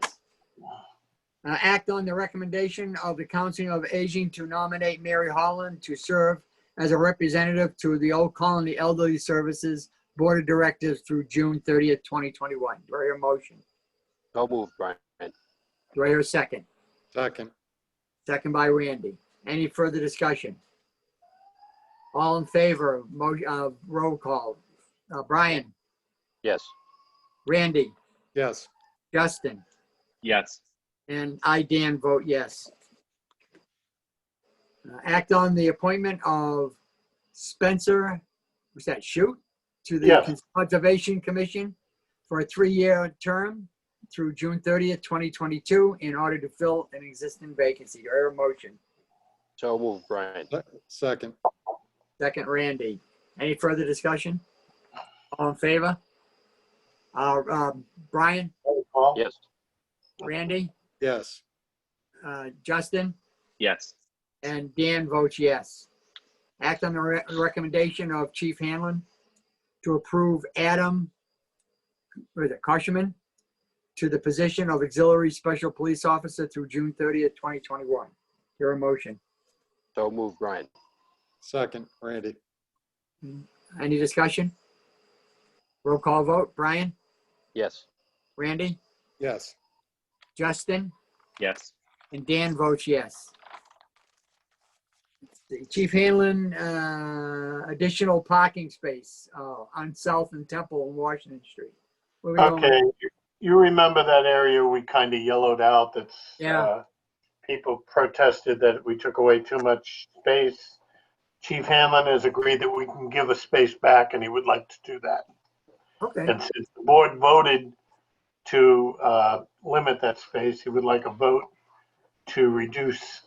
Act on the recommendation of the Council of Aging to nominate Mary Holland to serve as a representative to the Old Colony Elderly Services Board of Directors through June 30th, 2021. Do I hear a motion? So moved, Brian. Do I hear a second? Second. Second by Randy. Any further discussion? All in favor of roll call? Brian, Yes. Randy, Yes. Justin, Yes. and I, Dan, vote yes. Act on the appointment of Spencer, what's that, Shoot, to the Yes. Conservation Commission for a 3-year term through June 30th, 2022, in order to fill an existing vacancy. Do I hear a motion? So moved, Brian. Second. Second, Randy. Any further discussion? All in favor? Brian, Yes. Randy, Yes. Justin, Yes. and Dan votes yes. Act on the recommendation of Chief Hanlon to approve Adam, what is it, Koshman, to the position of Auxiliary Special Police Officer through June 30th, 2021. Your motion. So moved, Brian. Second, Randy. Any discussion? Roll call vote. Brian, Yes. Randy, Yes. Justin, Yes. and Dan votes yes. Chief Hanlon, additional parking space on South and Temple and Washington Street. Where we going? Okay, you remember that area we kind of yellowed out that's, Yeah. people protested that we took away too much space. Chief Hanlon has agreed that we can give a space back and he would like to do that. Okay. And since the board voted to limit that space, he would like a vote to reduce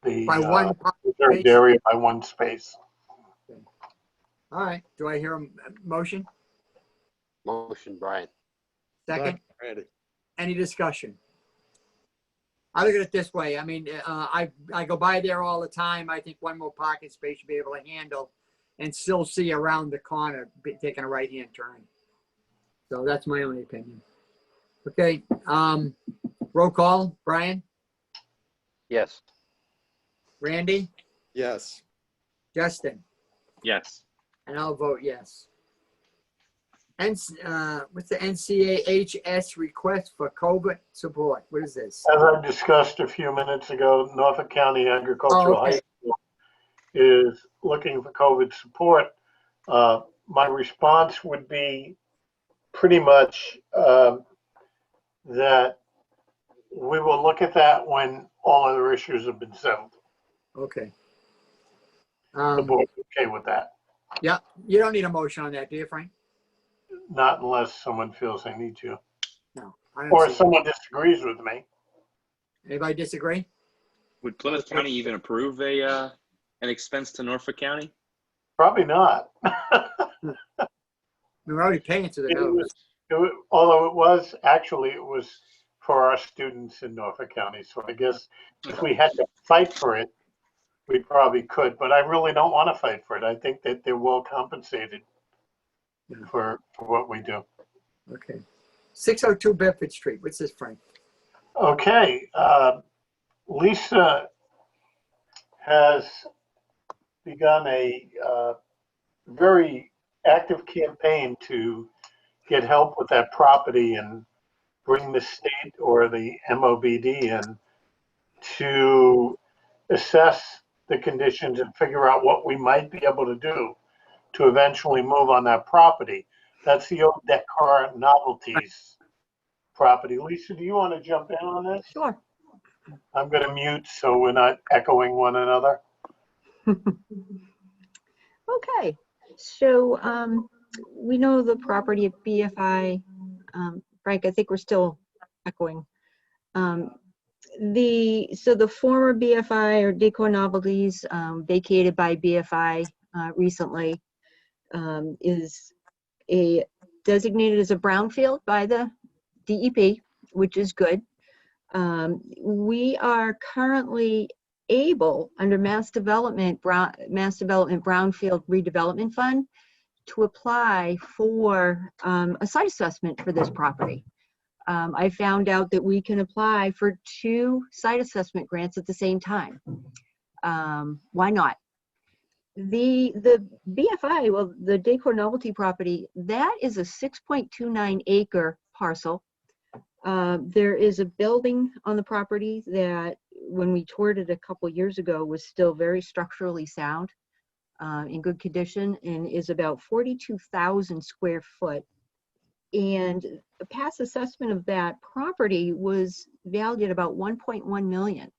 the By one parking reserved space? area by 1 space. All right. Do I hear a motion? Motion, Brian. Second? Randy. Any discussion? I look at it this way. I mean, I go by there all the time. I think one more parking space should be able to handle and still see around the corner, taking a right-hand turn. So that's my only opinion. Okay, roll call. Brian, Yes. Randy, Yes. Justin, Yes. and I'll vote yes. And what's the NCAHS request for COVID support? What is this? As I discussed a few minutes ago, Norfolk County Agricultural Oh, okay. High School is looking for COVID support. My response would be pretty much that we will look at that when all other issues have been settled. Okay. the board's okay with that. Yeah, you don't need a motion on that, do you, Frank? Not unless someone feels they need to. No. I don't Or see- someone disagrees with me. Anybody disagree? Would Plymouth County even approve an expense to Norfolk County? Probably not. We're already paying to the village. Although it was for our students in Norfolk County. So I guess if we had to fight for it, we probably could, but I really don't want to fight for it. I think that they're well compensated for what we do. Okay. 602 Bedford Street. What's this, Frank? Okay. Lisa has begun a very active campaign to get help with that property and bring the state or the MOBD in to assess the conditions and figure out what we might be able to do to eventually move on that property. That's the old Decor Novelties property. Lisa, do you want to jump in on this? Sure. I'm going to mute so we're not echoing one another. Okay, so we know the property at BFI. Frank, I think we're still echoing. The former BFI or Decor Novelties, vacated by BFI recently, is designated as a brownfield by the DEP, which is good. We are currently able, under Mass Development Brownfield Redevelopment Fund, to apply for a site assessment for this property. I found out that we can apply for 2 site assessment grants at the same time. Why not? The BFI, well, the Decor Novelty property, that is a 6.29 acre parcel. There is a building on the property that, when we toured it a couple years ago, was still very structurally sound, in good condition, and is about 42,000 square foot. And a past assessment of that property was valued at about 1.1 million.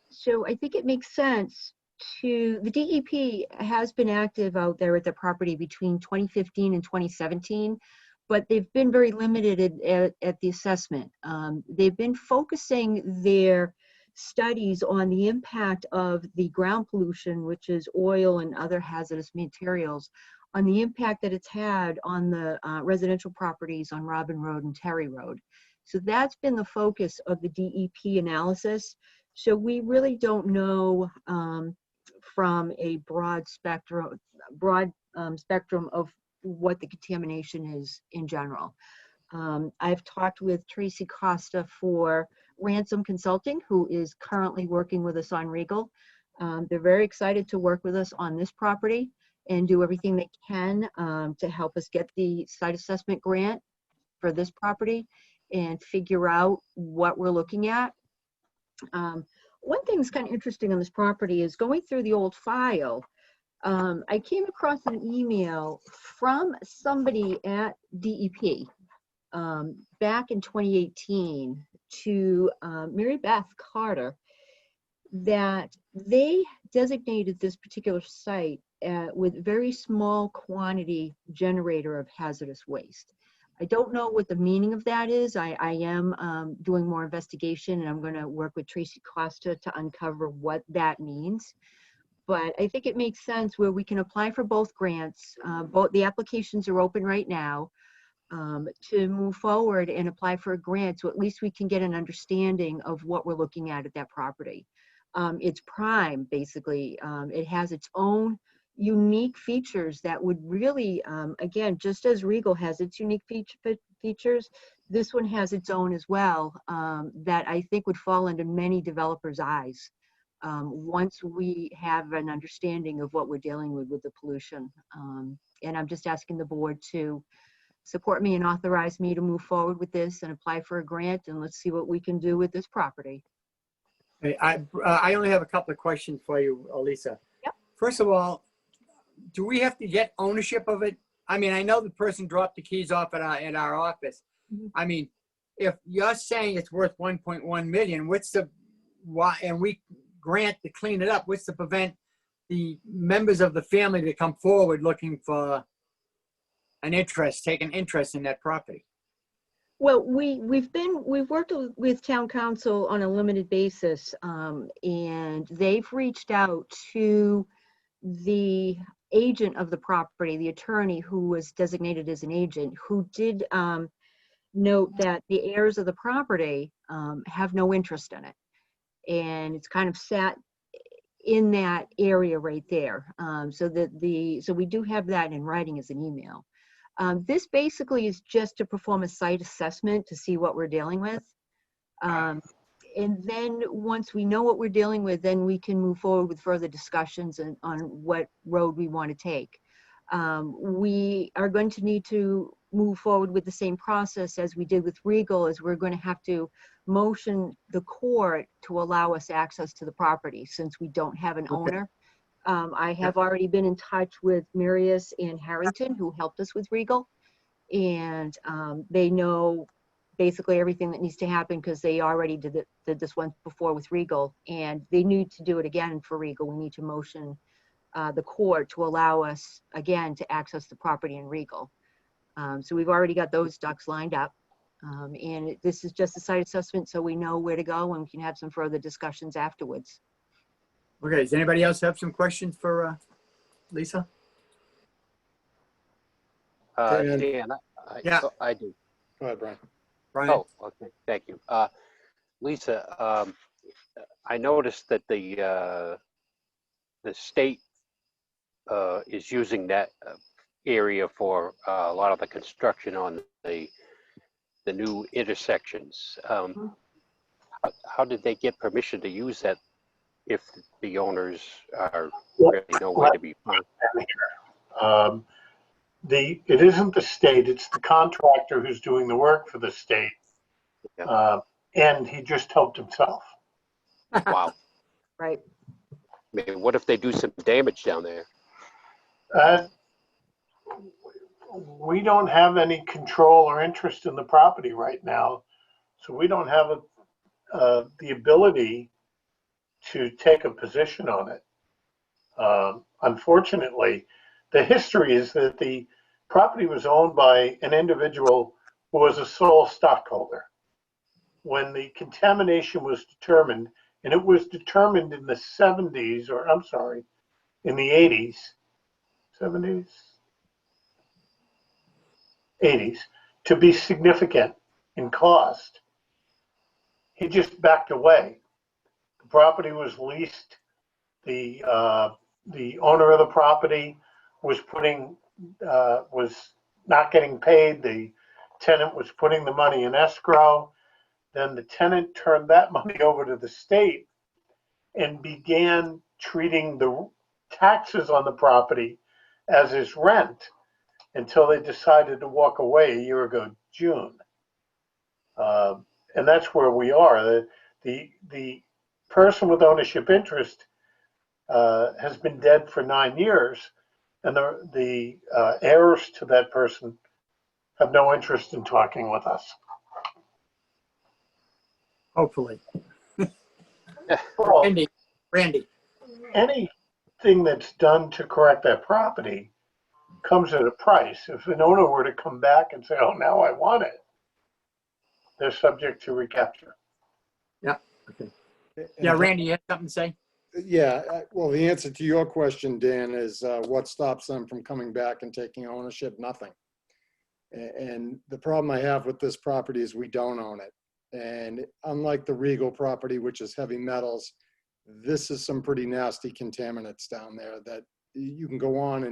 So I think it makes sense the DEP has been active out there at the property between 2015 and 2017, but they've been very limited at the assessment. They've been focusing their studies on the impact of the ground pollution, which is oil and other hazardous materials, on the impact that it's had on the residential properties on Robin Road and Terry Road. So that's been the focus of the DEP analysis. So we really don't know from a broad spectrum of what the contamination is in general. I've talked with Tracy Costa for Ransom Consulting, who is currently working with us on Regal. They're very excited to work with us on this property and do everything they can to help us get the site assessment grant for this property and figure out what we're looking at. One thing that's kind of interesting on this property is going through the old file. I came across an email from somebody at DEP back in 2018 to Mary Beth Carter, that they designated this particular site with very small quantity generator of hazardous waste. I don't know what the meaning of that is. I am doing more investigation, and I'm going to work with Tracy Costa to uncover what that means. But I think it makes sense where we can apply for both grants. Both the applications are open right now to move forward and apply for a grant, so at least we can get an understanding of what we're looking at that property. It's prime, basically. It has its own unique features that would really, again, just as Regal has its unique features, this one has its own as well, that I think would fall into many developers' eyes once we have an understanding of what we're dealing with the pollution. And I'm just asking the board to support me and authorize me to move forward with this and apply for a grant, and let's see what we can do with this property. Hey, I only have a couple of questions for you, Elisa. Yep. First of all, do we have to get ownership of it? I mean, I know the person dropped the keys off at our office. Mm-hmm. I mean, if you're saying it's worth 1.1 million, what's the why? And we grant to clean it up. What's to prevent the members of the family to come forward looking for take an interest in that property? Well, we've worked with town council on a limited basis, and they've reached out to the agent of the property, the attorney who was designated as an agent, who did note that the heirs of the property have no interest in it. And it's kind of sat in that area right there. So we do have that in writing as an email. This basically is just to perform a site assessment to see what we're dealing with. And then once we know what we're dealing with, then we can move forward with further discussions on what road we want to take. We are going to need to move forward with the same process as we did with Regal, as we're going to have to motion the court to allow us access to the property since we don't have an owner. I have already been in touch with Marius and Harrington, who helped us with Regal, and they know basically everything that needs to happen because they already did this once before with Regal, and they need to do it again for Regal. We need to motion the court to allow us again to access the property in Regal. So we've already got those ducks lined up. And this is just a site assessment so we know where to go and we can have some further discussions afterwards. Okay, does anybody else have some questions for Lisa? Dan, Yeah. I do. Go ahead, Brian. Brian? Oh, okay, thank you. Lisa, I noticed that the state is using that area for a lot of the construction on the new intersections. How did they get permission to use that if the owners are really nowhere to be found? It isn't the state, it's the contractor who's doing the work for the state. And he just helped himself. Wow. Right. I mean, what if they do some damage down there? We don't have any control or interest in the property right now. So we don't have the ability to take a position on it. Unfortunately, the history is that the property was owned by an individual who was a sole stockholder. When the contamination was determined, and it was determined in the 70s, or I'm sorry, in the 80s, 70s, 80s, to be significant in cost, he just backed away. The property was leased. The owner of the property was not getting paid. The tenant was putting the money in escrow. Then the tenant turned that money over to the state and began treating the taxes on the property as his rent until they decided to walk away a year ago, June. And that's where we are. The person with ownership interest has been dead for 9 years, and the heirs to that person have no interest in talking with us. Hopefully. Well, Randy. Anything that's done to correct that property comes at a price. If an owner were to come back and say, oh, now I want it, they're subject to recapture. Yeah. Okay. Yeah, Randy, you have something to say? Yeah, well, the answer to your question, Dan, is what stops them from coming back and taking ownership? Nothing. And the problem I have with this property is we don't own it. And unlike the Regal property, which is heavy metals, this is some pretty nasty contaminants down there that you can go on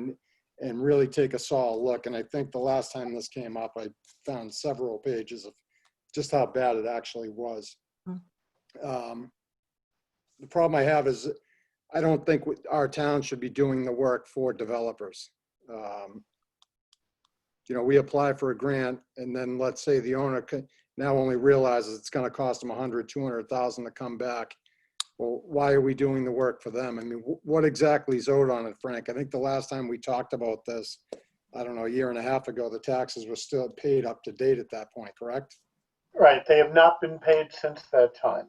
and really take a solid look. And I think the last time this came up, I found several pages of just how bad it actually was. The problem I have is I don't think our town should be doing the work for developers. We apply for a grant, and then let's say the owner now only realizes it's going to cost them $100,000, $200,000 to come back. Well, why are we doing the work for them? I mean, what exactly is owed on it, Frank? I think the last time we talked about this, I don't know, a year and a half ago, the taxes were still paid up to date at that point, correct? Right, they have not been paid since that time.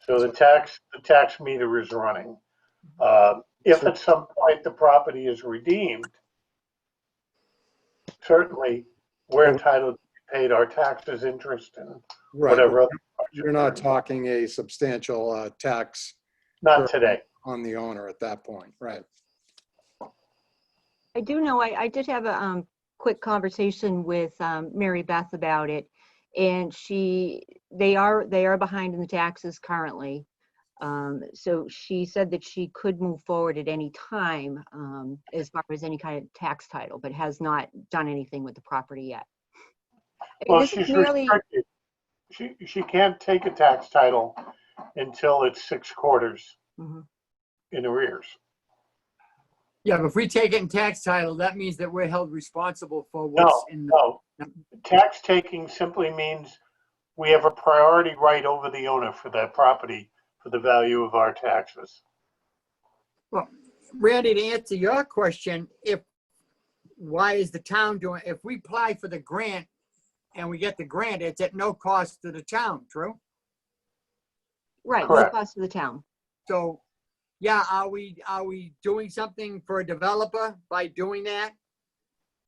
So the tax meter is running. If at some point the property is redeemed, certainly we're entitled to be paid our taxes, interest, and Right. whatever other. You're not talking a substantial tax Not today. on the owner at that point, right? I do know, I did have a quick conversation with Mary Beth about it. And they are behind in the taxes currently. So she said that she could move forward at any time as far as any kind of tax title, but has not done anything with the property yet. Well, This is she's merely, restricted. She can't take a tax title until it's 6 quarters Mhm. in arrears. Yeah, but if we take it in tax title, that means that we're held responsible for what's in the. No. Tax taking simply means we have a priority right over the owner for that property for the value of our taxes. Well, Randy, to answer your question, why is the town doing, if we apply for the grant and we get the grant, it's at no cost to the town, true? right, no Correct. cost to the town. So, yeah, are we doing something for a developer by doing that?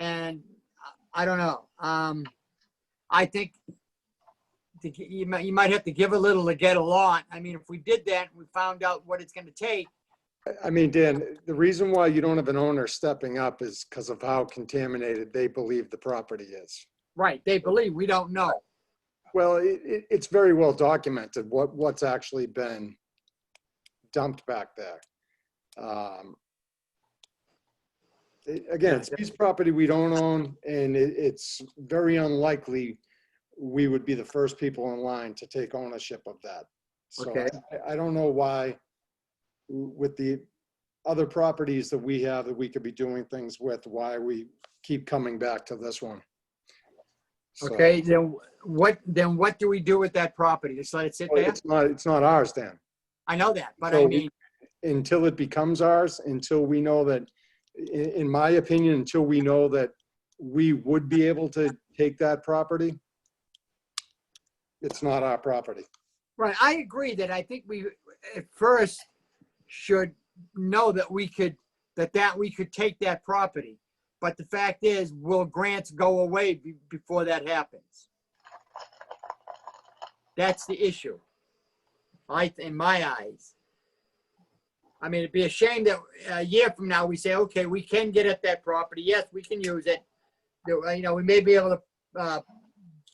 And I don't know. I think you might have to give a little to get a lot. I mean, if we did that, we found out what it's going to take. I mean, Dan, the reason why you don't have an owner stepping up is because of how contaminated they believe the property is. Right, they believe, we don't know. Well, it's very well documented what's actually been dumped back there. Again, it's a piece of property we don't own, and it's very unlikely we would be the first people in line to take ownership of that. So Okay. I don't know why, with the other properties that we have that we could be doing things with, why we keep coming back to this one. So, Okay, then what do we do with that property? Just let it sit well, there? it's not ours, Dan. I know that, but So I mean, until it becomes ours, until we know that, in my opinion, until we know that we would be able to take that property, it's not our property. right, I agree that I think we at first should know that we could take that property. But the fact is, will grants go away before that happens? That's the issue, in my eyes. I mean, it'd be a shame that a year from now, we say, okay, we can get at that property. Yes, we can use it. You know, we may be able to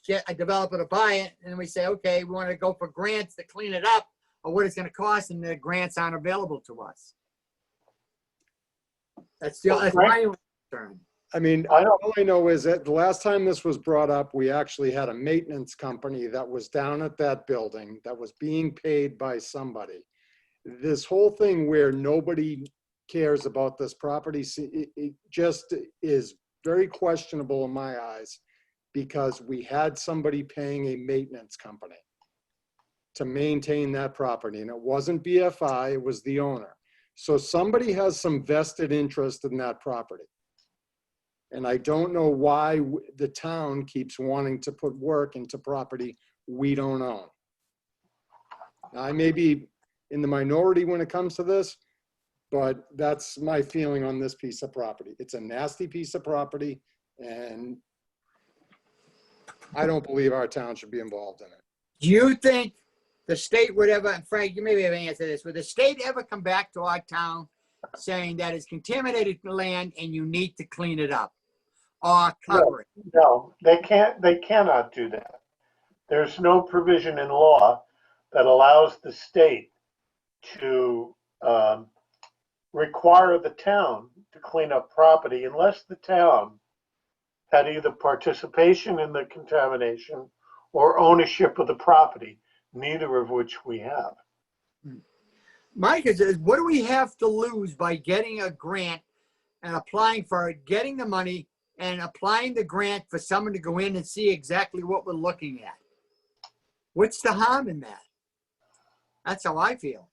get a developer to buy it. And we say, okay, we want to go for grants to clean it up or what it's going to cost, and the grants aren't available to us. That's my only concern. I mean, all I know is that the last time this was brought up, we actually had a maintenance company that was down at that building that was being paid by somebody. This whole thing where nobody cares about this property, it just is very questionable in my eyes, because we had somebody paying a maintenance company to maintain that property, and it wasn't BFI, it was the owner. So somebody has some vested interest in that property. And I don't know why the town keeps wanting to put work into property we don't own. Now, I may be in the minority when it comes to this, but that's my feeling on this piece of property. It's a nasty piece of property, and I don't believe our town should be involved in it. Do you think the state would ever, Frank, you maybe have an answer to this, would the state ever come back to our town saying that it's contaminated land and you need to clean it up or cover it? No, they cannot do that. There's no provision in law that allows the state to require the town to clean up property unless the town had either participation in the contamination or ownership of the property, neither of which we have. Mike, what do we have to lose by getting a grant and applying for it, getting the money and applying the grant for someone to go in and see exactly what we're looking at? What's the harm in that? That's how I feel.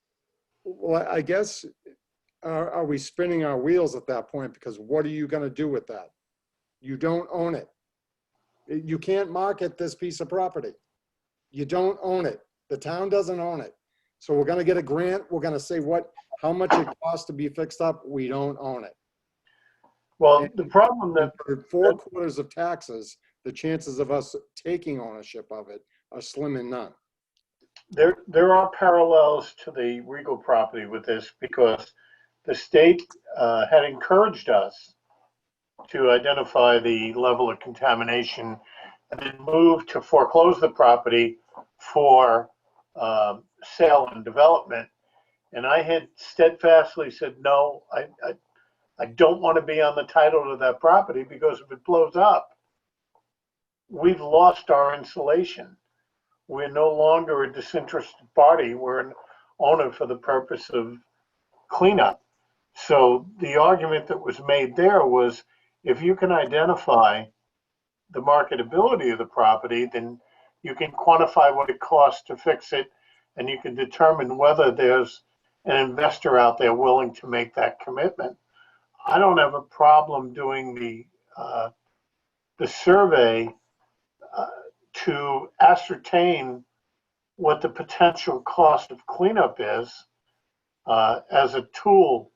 Well, I guess, are we spinning our wheels at that point? Because what are you going to do with that? You don't own it. You can't market this piece of property. You don't own it. The town doesn't own it. So we're gonna get a grant, we're gonna say how much it costs to be fixed up, we don't own it. Well, the problem that, For 4/4 of taxes, the chances of us taking ownership of it are slim and none. there are parallels to the Regal property with this because the state had encouraged us to identify the level of contamination and then move to foreclose the property for sale and development. And I had steadfastly said, no, I don't want to be on the title to that property because if it blows up, we've lost our insulation. We're no longer a disinterested party. We're an owner for the purpose of cleanup. So the argument that was made there was if you can identify the marketability of the property, then you can quantify what it costs to fix it, and you can determine whether there's an investor out there willing to make that commitment. I don't have a problem doing the survey to ascertain what the potential cost of cleanup is as a tool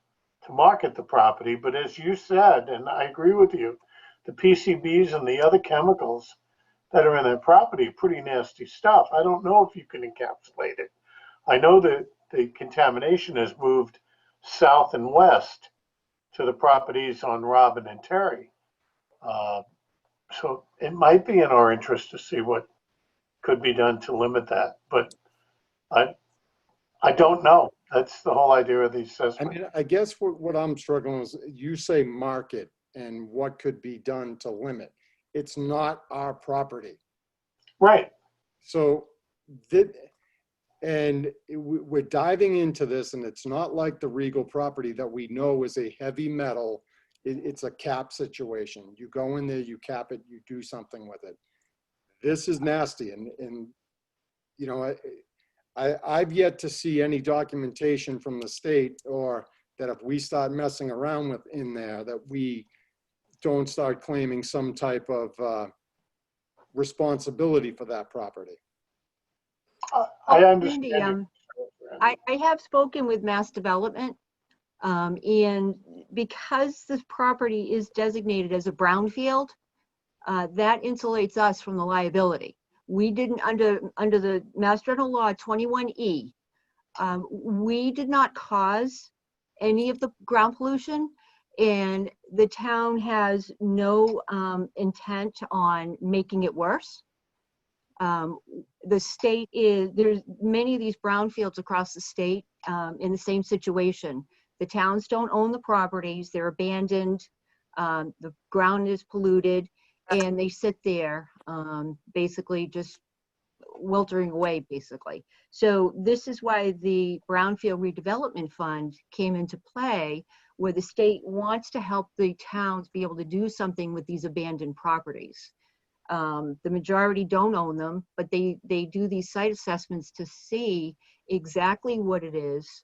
to market the property. But as you said, and I agree with you, the PCBs and the other chemicals that are in that property are pretty nasty stuff. I don't know if you can encapsulate it. I know that the contamination has moved south and west to the properties on Robin and Terry. So it might be in our interest to see what could be done to limit that, but I don't know. That's the whole idea of the I assessment. mean, I guess what I'm struggling is you say market and what could be done to limit. It's not our property. Right. So we're diving into this, and it's not like the Regal property that we know is a heavy metal. It's a cap situation. You go in there, you cap it, you do something with it. This is nasty, and you know, I've yet to see any documentation from the state, or that if we start messing around with in there, that we don't start claiming some type of responsibility for that property. I Randy, understand. I have spoken with Mass Development, and because this property is designated as a brownfield, that insulates us from the liability. We didn't, under the Mass General Law 21E, we did not cause any of the ground pollution, and the town has no intent on making it worse. The state there's many of these brownfields across the state in the same situation. The towns don't own the properties, they're abandoned, the ground is polluted, and they sit there basically just weltering away, basically. So this is why the Brownfield Redevelopment Fund came into play, where the state wants to help the towns be able to do something with these abandoned properties. The majority don't own them, but they do these site assessments to see exactly what it is,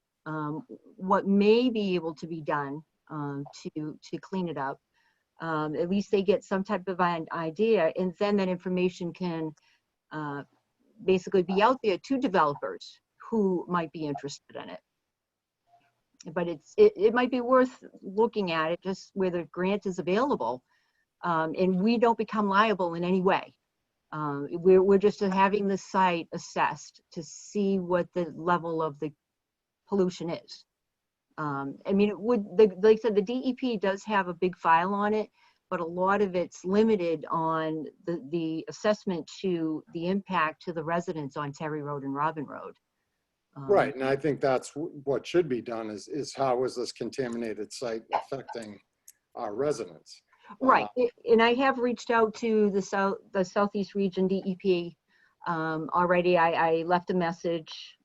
what may be able to be done to clean it up. At least they get some type of an idea, and then that information can basically be out there to developers who might be interested in it. But it might be worth looking at it, just where the grant is available, and we don't become liable in any way. We're just having the site assessed to see what the level of the pollution is. I mean, like I said, the DEP does have a big file on it, but a lot of it's limited on the assessment to the impact to the residents on Terry Road and Robin Road. Right, and I think that's what should be done is how is this contaminated site affecting our residents? Right, and I have reached out to the Southeast Region DEP already. I left a message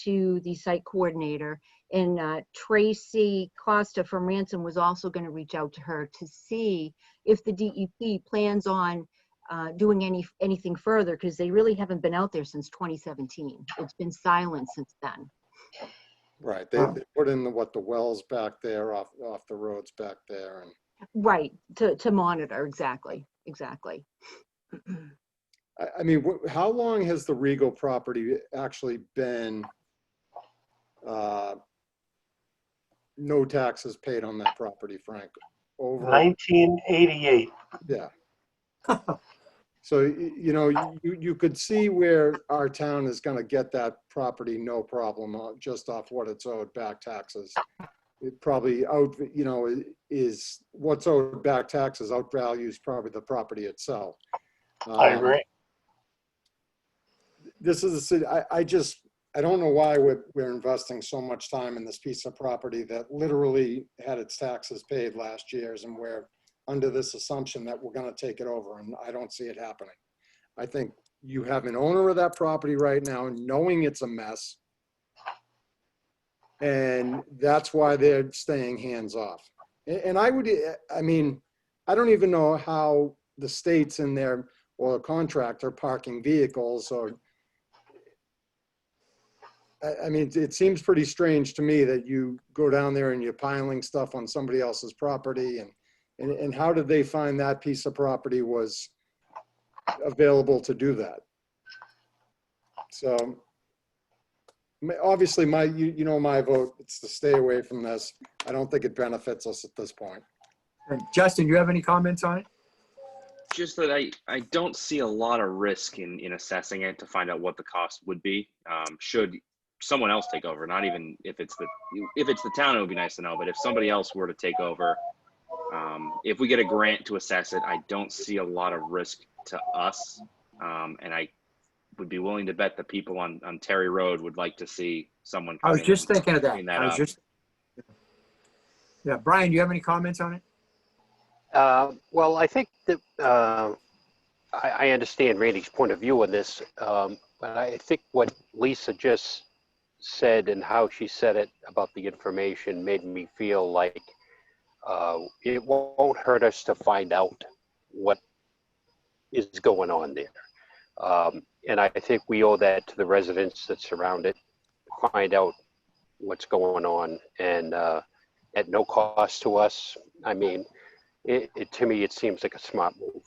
to the site coordinator, and Tracy Costa from Ransom was also going to reach out to her to see if the DEP plans on doing anything further, because they really haven't been out there since 2017. It's been silent since then. Right, they put in the wells back there off the roads back there, and right, to monitor. Exactly. I mean, how long has the Regal property actually been no taxes paid on that property, Frank. Over, 1988. yeah. So, you know, you could see where our town is gonna get that property, no problem, just off what it's owed back taxes. It probably you know, is what's owed back taxes outvalues probably the property itself. I agree. This is a city, I don't know why we're investing so much time in this piece of property that literally had its taxes paid last year's, and we're under this assumption that we're gonna take it over, and I don't see it happening. I think you have an owner of that property right now knowing it's a mess, and that's why they're staying hands off. And I mean, I don't even know how the states in there or a contractor parking vehicles, or I mean, it seems pretty strange to me that you go down there and you're piling stuff on somebody else's property, and how did they find that piece of property was available to do that? So obviously you know my vote, it's to stay away from this. I don't think it benefits us at this point. And Justin, you have any comments on it? Just that I don't see a lot of risk in assessing it to find out what the cost would be. Should someone else take over, not even if it's the town, it would be nice to know, but if somebody else were to take over, if we get a grant to assess it, I don't see a lot of risk to us. And I would be willing to bet the people on Terry Road would like to see someone I come was in just and thinking of that. clean that I was up. just, yeah. Brian, do you have any comments on it? Well, I think that I understand Randy's point of view on this, but I think what Lisa just said and how she said it about the information made me feel like it won't hurt us to find out what is going on there. And I think we owe that to the residents that surround it, find out what's going on, and at no cost to us. I mean, to me, it seems like a smart move.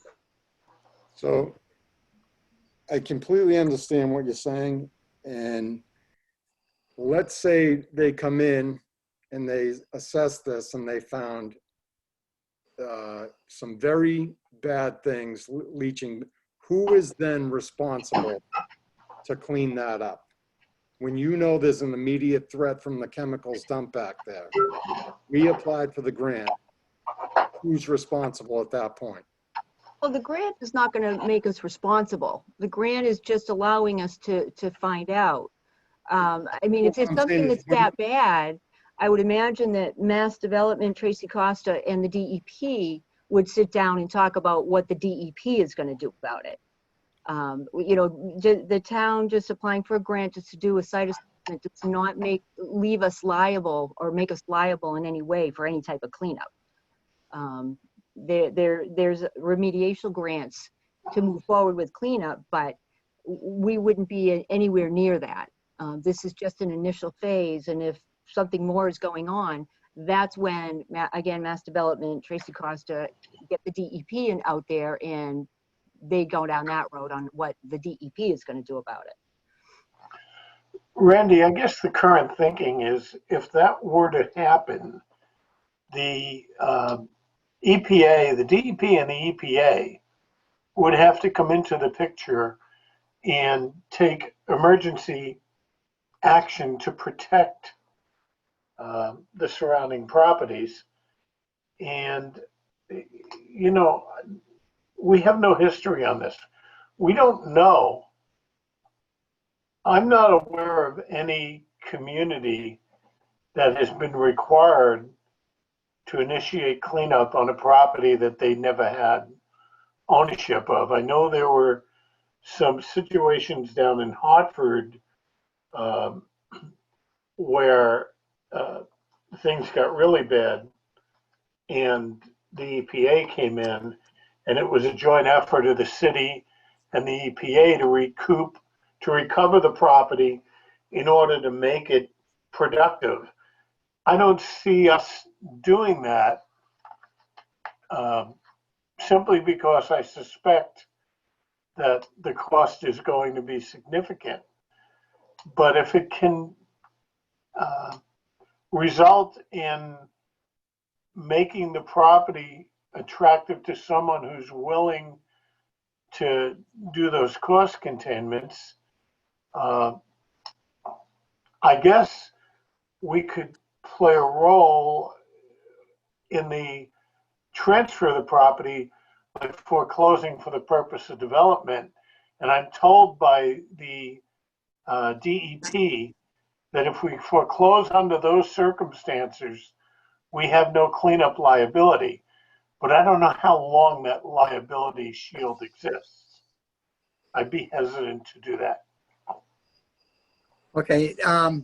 So I completely understand what you're saying. And let's say they come in and they assess this and they found some very bad things leaching. Who is then responsible to clean that up? When you know there's an immediate threat from the chemicals dumped back there, we applied for the grant. Who's responsible at that point? Well, the grant is not going to make us responsible. The grant is just allowing us to find out. I mean, if it's something that's that bad, I would imagine that Mass Development, Tracy Costa, and the DEP would sit down and talk about what the DEP is going to do about it. You know, the town just applying for a grant just to do a site assessment does not leave us liable or make us liable in any way for any type of cleanup. There's remediation grants to move forward with cleanup, but we wouldn't be anywhere near that. This is just an initial phase, and if something more is going on, that's when, again, Mass Development, Tracy Costa, get the DEP out there, and they go down that road on what the DEP is going to do about it. Randy, I guess the current thinking is if that were to happen, the EPA, the DEP and the EPA would have to come into the picture and take emergency action to protect the surrounding properties. And, you know, we have no history on this. We don't know. I'm not aware of any community that has been required to initiate cleanup on a property that they never had ownership of. I know there were some situations down in Hartford where things got really bad, and the EPA came in, and it was a joint effort of the city and the EPA to recover the property in order to make it productive. I don't see us doing that simply because I suspect that the cost is going to be significant. But if it can, result in making the property attractive to someone who's willing to do those cost containments, I guess we could play a role in the transfer of the property by foreclosing for the purpose of development. And I'm told by the DEP that if we foreclose under those circumstances, we have no cleanup liability. But I don't know how long that liability shield exists. I'd be hesitant to do that. Okay, I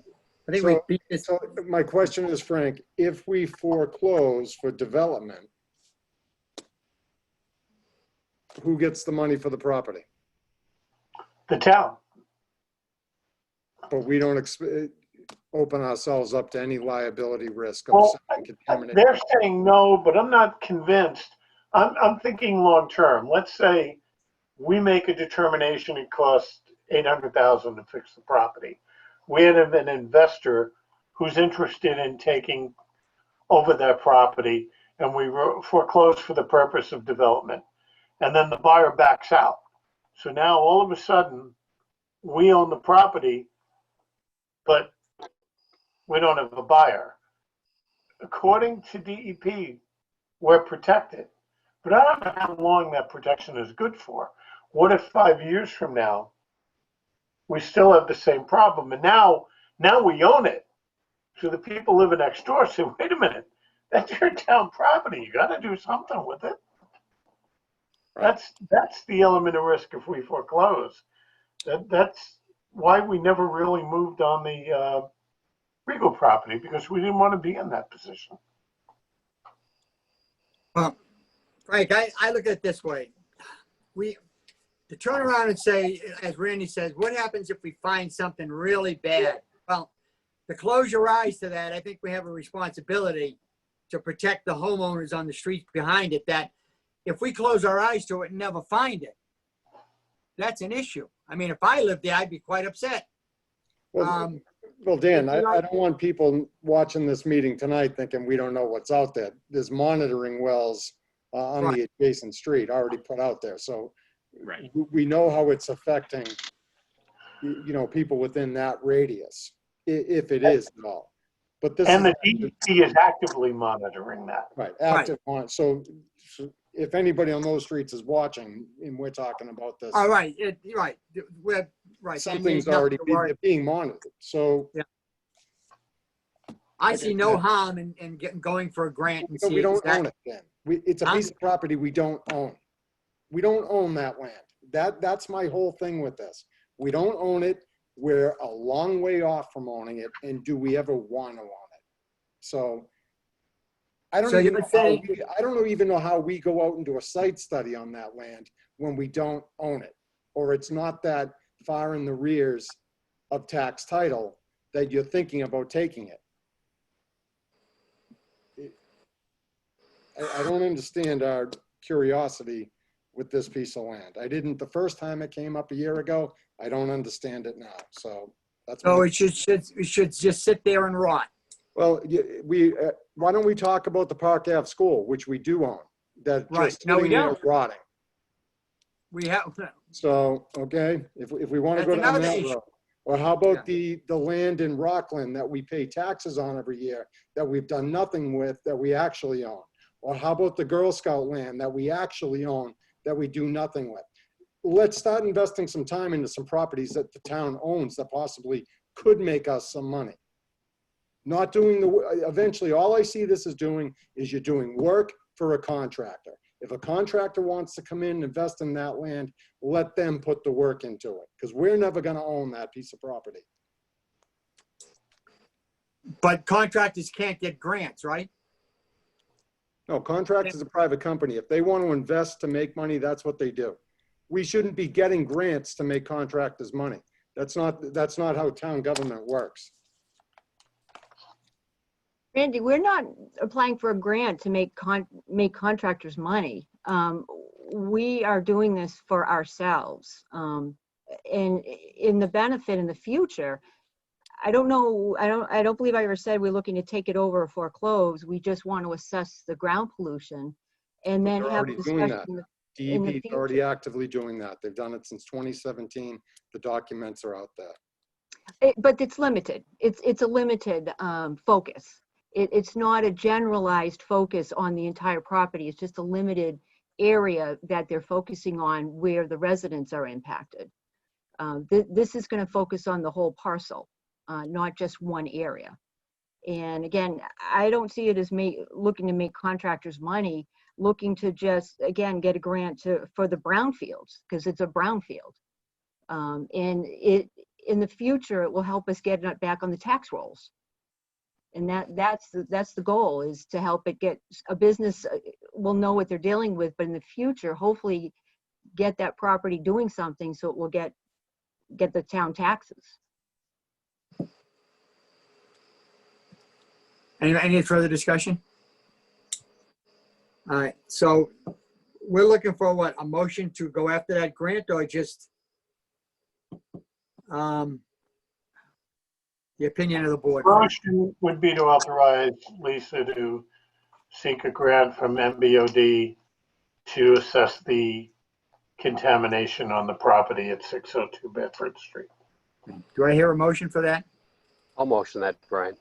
think we So, beat this. so my question is, Frank, if we foreclose for development, who gets the money for the property? The town. But we don't open ourselves up to any liability risk of Well, something contaminated. they're saying no, but I'm not convinced. I'm thinking long term. Let's say we make a determination it costs $800,000 to fix the property. We have an investor who's interested in taking over that property, and we foreclose for the purpose of development. And then the buyer backs out. So now all of a sudden, we own the property, but we don't have a buyer. According to DEP, we're protected. But I don't know how long that protection is good for. What if 5 years from now, we still have the same problem? And now we own it. So the people living next door say, wait a minute, that's your town property. You got to do something with it. That's the element of risk if we foreclose. That's why we never really moved on the Regal property, because we didn't want to be in that position. Well, Frank, I look at it this way. To turn around and say, as Randy says, what happens if we find something really bad? Well, to close your eyes to that, I think we have a responsibility to protect the homeowners on the streets behind it, that if we close our eyes to it and never find it, that's an issue. I mean, if I lived there, I'd be quite upset. Well, Dan, I don't want people watching this meeting tonight thinking we don't know what's out there. There's monitoring wells on the adjacent street already put out there. So we know how it's affecting, people within that radius, if it is at all. But this and is, the DEP is actively monitoring that. Right, active on. So if anybody on those streets is watching, and we're talking about this. All right, right. We're right. Something's already being monitored. So yeah. I see no harm in going for a grant and see. We don't own it then. It's a piece of property we don't own. We don't own that land. That's my whole thing with this. We don't own it. We're a long way off from owning it. And do we ever want to own it? So I don't even know how we go out and do a site study on that land when we don't own it, or it's not that far in the rears of tax title that you're thinking about taking it. I don't understand our curiosity with this piece of land. I didn't the first time it came up a year ago. I don't understand it now. So that's. So it should just sit there and rot. Well, why don't we talk about the Park Ave school, which we do own, that just sitting there rotting. We have. So, okay, if we want to go down that road. Or how about the land in Rockland that we pay taxes on every year that we've done nothing with, that we actually own? Or how about the Girl Scout land that we actually own that we do nothing with? Let's start investing some time into some properties that the town owns that possibly could make us some money. Not doing eventually all I see this as doing is you're doing work for a contractor. If a contractor wants to come in and invest in that land, let them put the work into it, because we're never going to own that piece of property. But contractors can't get grants, right? No, contractors is a private company. If they want to invest to make money, that's what they do. We shouldn't be getting grants to make contractors money. That's not how town government works. Randy, we're not applying for a grant to make contractors money. We are doing this for ourselves. And in the benefit in the future, I don't know, I don't believe I ever said we're looking to take it over or foreclose. We just want to assess the ground pollution and then They're have a already doing discussion that. in the DEP is future. already actively doing that. They've done it since 2017. The documents are out there. But it's limited. It's a limited focus. It's not a generalized focus on the entire property. It's just a limited area that they're focusing on where the residents are impacted. This is going to focus on the whole parcel, not just one area. And again, I don't see it as looking to make contractors money, looking to just, again, get a grant for the brownfields, because it's a brownfield. And in the future, it will help us get it back on the tax rolls. And that's the goal, is to help it get a business will know what they're dealing with, but in the future, hopefully get that property doing something so it will get the town taxes. Any further discussion? All right, so we're looking for what, a motion to go after that grant, or just the opinion of the board? Motion would be to authorize Lisa to seek a grant from MBOD to assess the contamination on the property at 602 Bedford Street. Do I hear a motion for that? I'll motion that, Brian.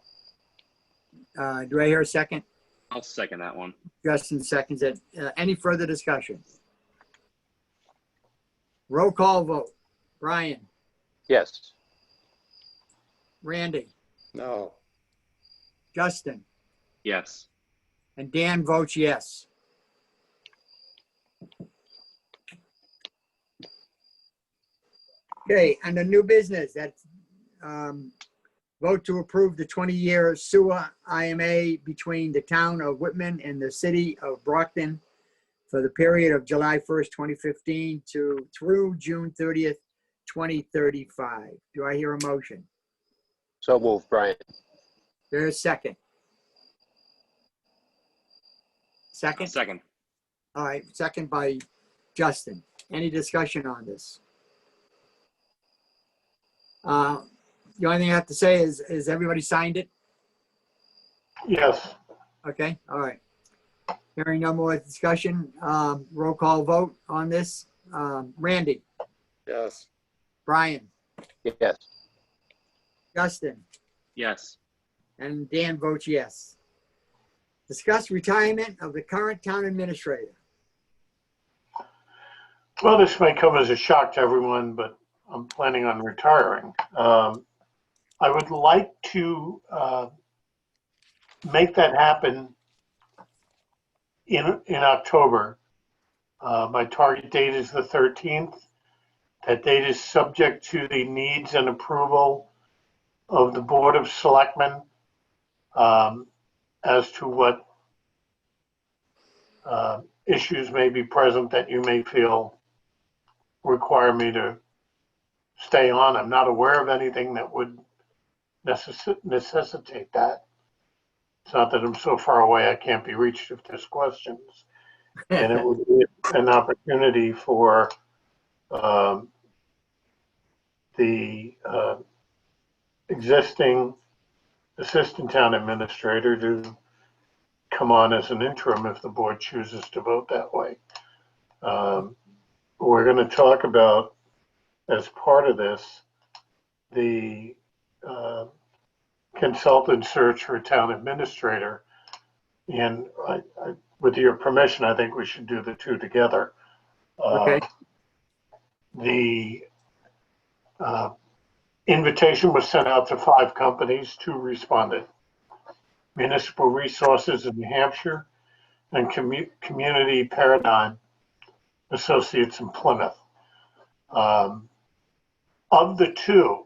Do I hear a second? I'll second that one. Justin seconds it. Any further discussion? Roll call vote. Brian, Yes. Randy, No. Justin, Yes. and Dan votes yes. Okay, under new business, that's vote to approve the 20-year sewer IMA between the town of Whitman and the city of Brockton for the period of July 1st, 2015 through June 30th, 2035. Do I hear a motion? So moved, Brian. There's a second. Second? Second. All right, second by Justin. Any discussion on this? The only thing I have to say is everybody signed it? Yes. Okay, all right. Hearing no more discussion, roll call vote on this. Randy, Yes. Brian, Yes. Justin, Yes. and Dan votes yes. Discuss retirement of the current town administrator. Well, this may come as a shock to everyone, but I'm planning on retiring. I would like to make that happen in October. My target date is the 13th. That date is subject to the needs and approval of the Board of Selectmen as to what issues may be present that you may feel require me to stay on. I'm not aware of anything that would necessitate that. It's not that I'm so far away I can't be reached if there's questions. And it would be an opportunity for the existing assistant town administrator to come on as an interim if the board chooses to vote that way. We're going to talk about, as part of this, the consultant search for a town administrator. And with your permission, I think we should do the two together. Okay. The invitation was sent out to 5 companies. 2 responded. Municipal Resources in New Hampshire and Community Paradigm Associates in Plymouth. Of the 2,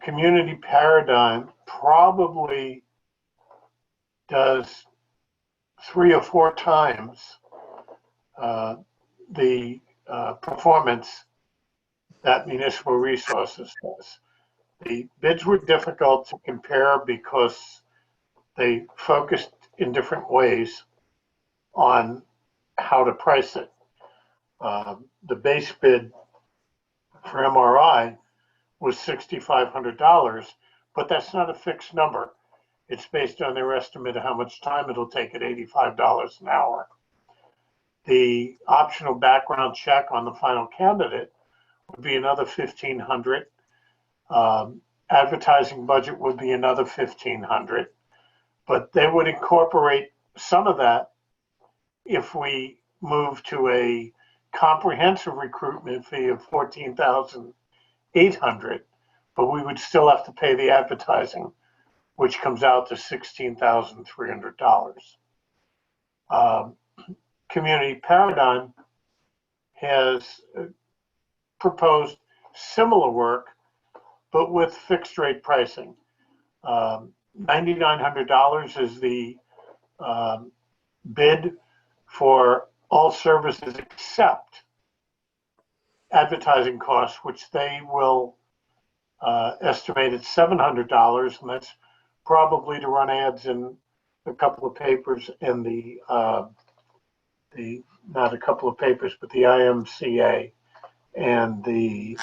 Community Paradigm probably does 3 or 4 times the performance that Municipal Resources does. The bids were difficult to compare because they focused in different ways on how to price it. The base bid for MRI was $6,500, but that's not a fixed number. It's based on their estimate of how much time it'll take at $85 an hour. The optional background check on the final candidate would be another $1,500. Advertising budget would be another $1,500, but they would incorporate some of that if we move to a comprehensive recruitment fee of $14,800, but we would still have to pay the advertising, which comes out to $16,300. Community Paradigm has proposed similar work, but with fixed rate pricing. $9,900 is the bid for all services except advertising costs, which they will estimate at $700, and that's probably to run ads in a couple of papers in the not a couple of papers, but the IMCA and the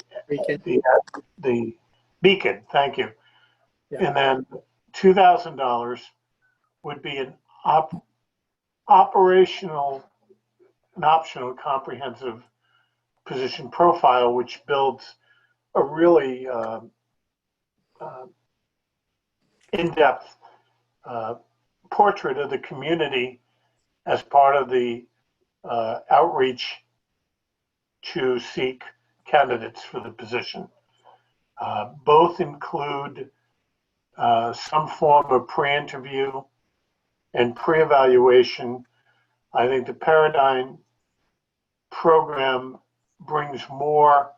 Beacon. Thank you. Yeah. And then $2,000 would be an optional comprehensive position profile, which builds a really in-depth portrait of the community as part of the outreach to seek candidates for the position. Both include some form of pre-interview and pre-evaluation. I think the Paradigm program brings more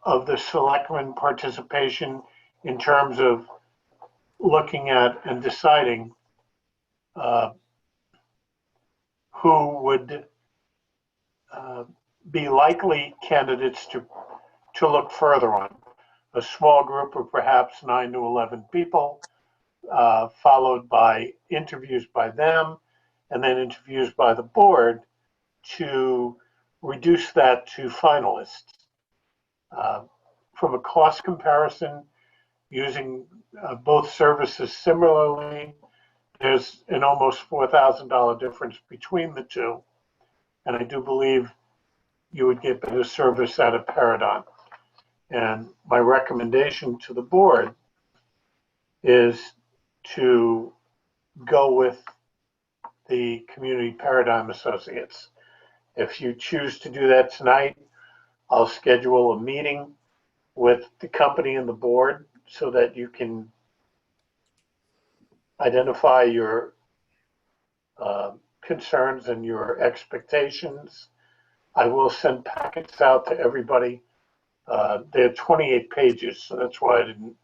of the selectmen participation in terms of looking at and deciding who would be likely candidates to look further on. A small group of perhaps 9 to 11 people, followed by interviews by them, and then interviews by the board to reduce that to finalists. From a cost comparison, using both services similarly, there's an almost $4,000 difference between the two. And I do believe you would get better service out of Paradigm. And my recommendation to the board is to go with the Community Paradigm Associates. If you choose to do that tonight, I'll schedule a meeting with the company and the board so that you can identify your concerns and your expectations. I will send packets out to everybody. They're 28 pages, so that's why I didn't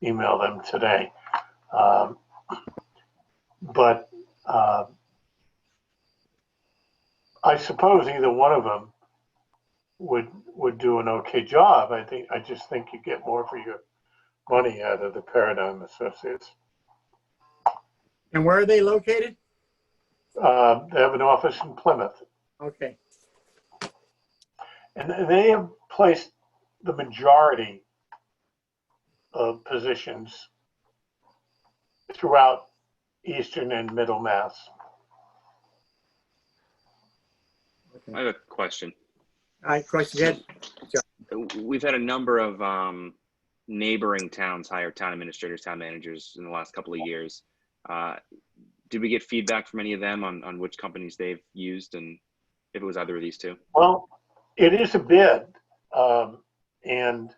email them today. But I suppose either one of them would do an okay job. I just think you get more for your money out of the Paradigm Associates. And where are they located? They have an office in Plymouth. Okay. And they have placed the majority of positions throughout Eastern and Middle Mass. I have a question. All right, question ahead. We've had a number of neighboring towns hire town administrators, town managers in the last couple of years. Did we get feedback from any of them on which companies they've used and if it was either of these two? Well, it is a bid, and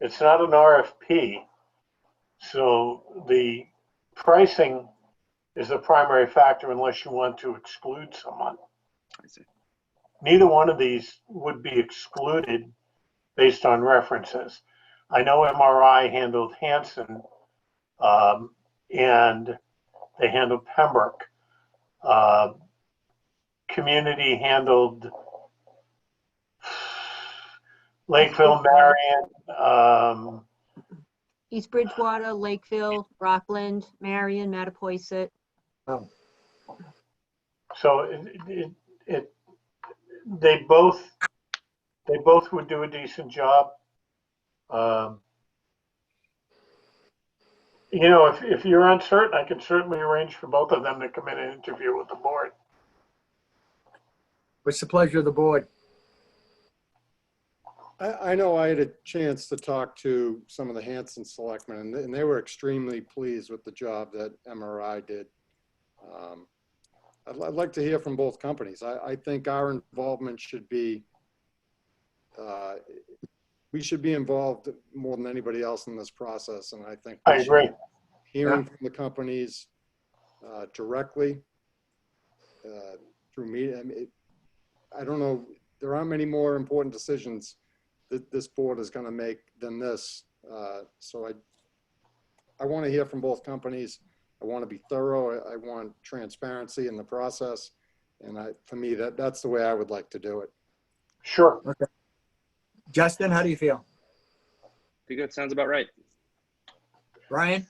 it's not an RFP. So the pricing is the primary factor unless you want to exclude someone. I see. Neither one of these would be excluded based on references. I know MRI handled Hanson, and they handled Pembroke. Community handled Lakeville, Marion. East Bridgewater, Lakeville, Rockland, Marion, Mattapoisett. Oh. So they both would do a decent job. Um, You know, if you're uncertain, I can certainly arrange for both of them to come in and interview with the board. What's the pleasure of the board? I know I had a chance to talk to some of the Hanson selectmen, and they were extremely pleased with the job that MRI did. I'd like to hear from both companies. I think our involvement should be, we should be involved more than anybody else in this process, and I think I agree. hearing from the companies directly through me. I mean, I don't know, there aren't many more important decisions that this board is going to make than this. So I want to hear from both companies. I want to be thorough. I want transparency in the process. And for me, that's the way I would like to do it. Sure. Okay. Justin, how do you feel? Pretty good. Sounds about right. Brian?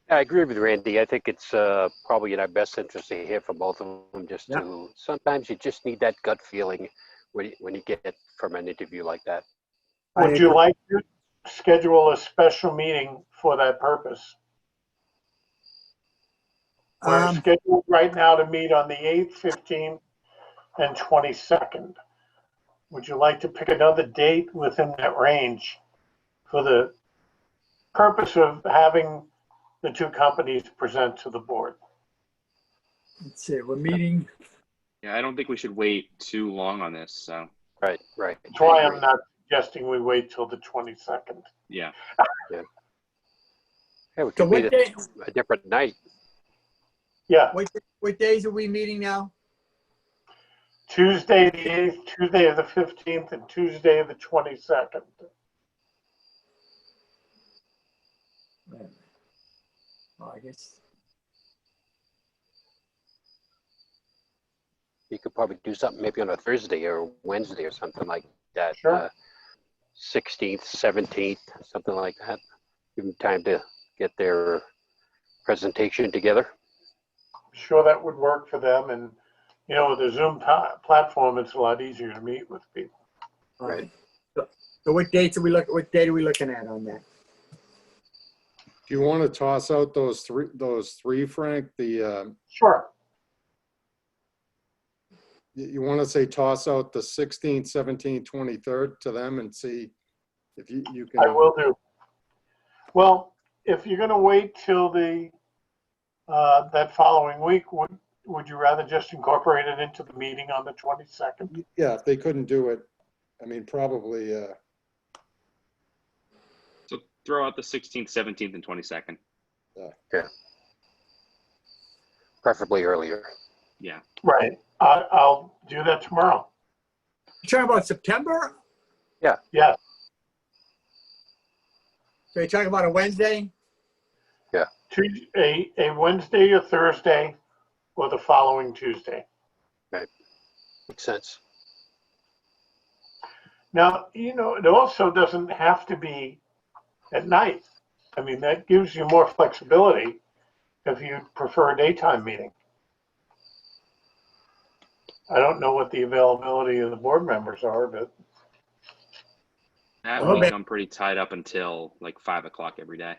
I agree with Randy. I think it's probably in our best interest to hear from both of them. Just to sometimes you just need that gut feeling when you get it from an interview like that. Would you like to schedule a special meeting for that purpose? We're scheduled right now to meet on the 8th, 15th, and 22nd. Would you like to pick another date within that range for the purpose of having the two companies present to the board? Let's see, we're meeting. Yeah, I don't think we should wait too long on this. So. Right. That's why I'm not suggesting we wait till the 22nd. Yeah. Yeah, we could meet a different night. Yeah. What days are we meeting now? Tuesday the 8th, Tuesday the 15th, and Tuesday the 22nd. Well, I guess. You could probably do something maybe on a Thursday or Wednesday or something like that. Sure. 16th, 17th, something like that. Give them time to get their presentation together. Sure, that would work for them. And, you know, with the Zoom platform, it's a lot easier to meet with people. Right. So what dates are we looking? What date are we looking at on that? Do you want to toss out those three, Frank? Sure. You want to say toss out the 16th, 17th, 23rd to them and see if you can. I will do. Well, if you're going to wait till the that following week, would you rather just incorporate it into the meeting on the 22nd? Yeah, if they couldn't do it, I mean, probably. So throw out the 16th, 17th, and 22nd. Yeah. Preferably earlier. Yeah. Right. I'll do that tomorrow. You talking about September? Yeah. Yeah. So you're talking about a Wednesday? Yeah. A Wednesday or Thursday or the following Tuesday. Right. Makes sense. Now, you know, it also doesn't have to be at night. I mean, that gives you more flexibility if you prefer a daytime meeting. I don't know what the availability of the board members are, but. That week I'm pretty tied up until like 5 o'clock every day.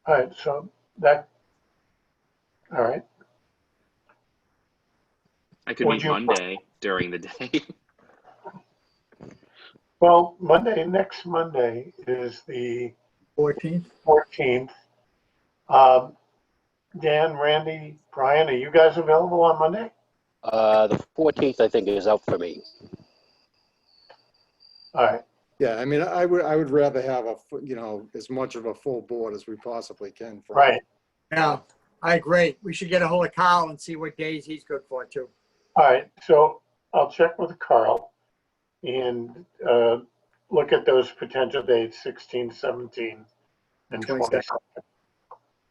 All right, so that, all right. I could meet Monday during the day. Well, next Monday is the 14th. 14th. Dan, Randy, Brian, are you guys available on Monday? The 14th, I think, is out for me. All right. Yeah, I mean, I would rather have as much of a full board as we possibly can. Right. Yeah, I agree. We should get a hold of Carl and see what days he's good for too. All right, so I'll check with Carl and look at those potential dates, 16, 17, and 22nd.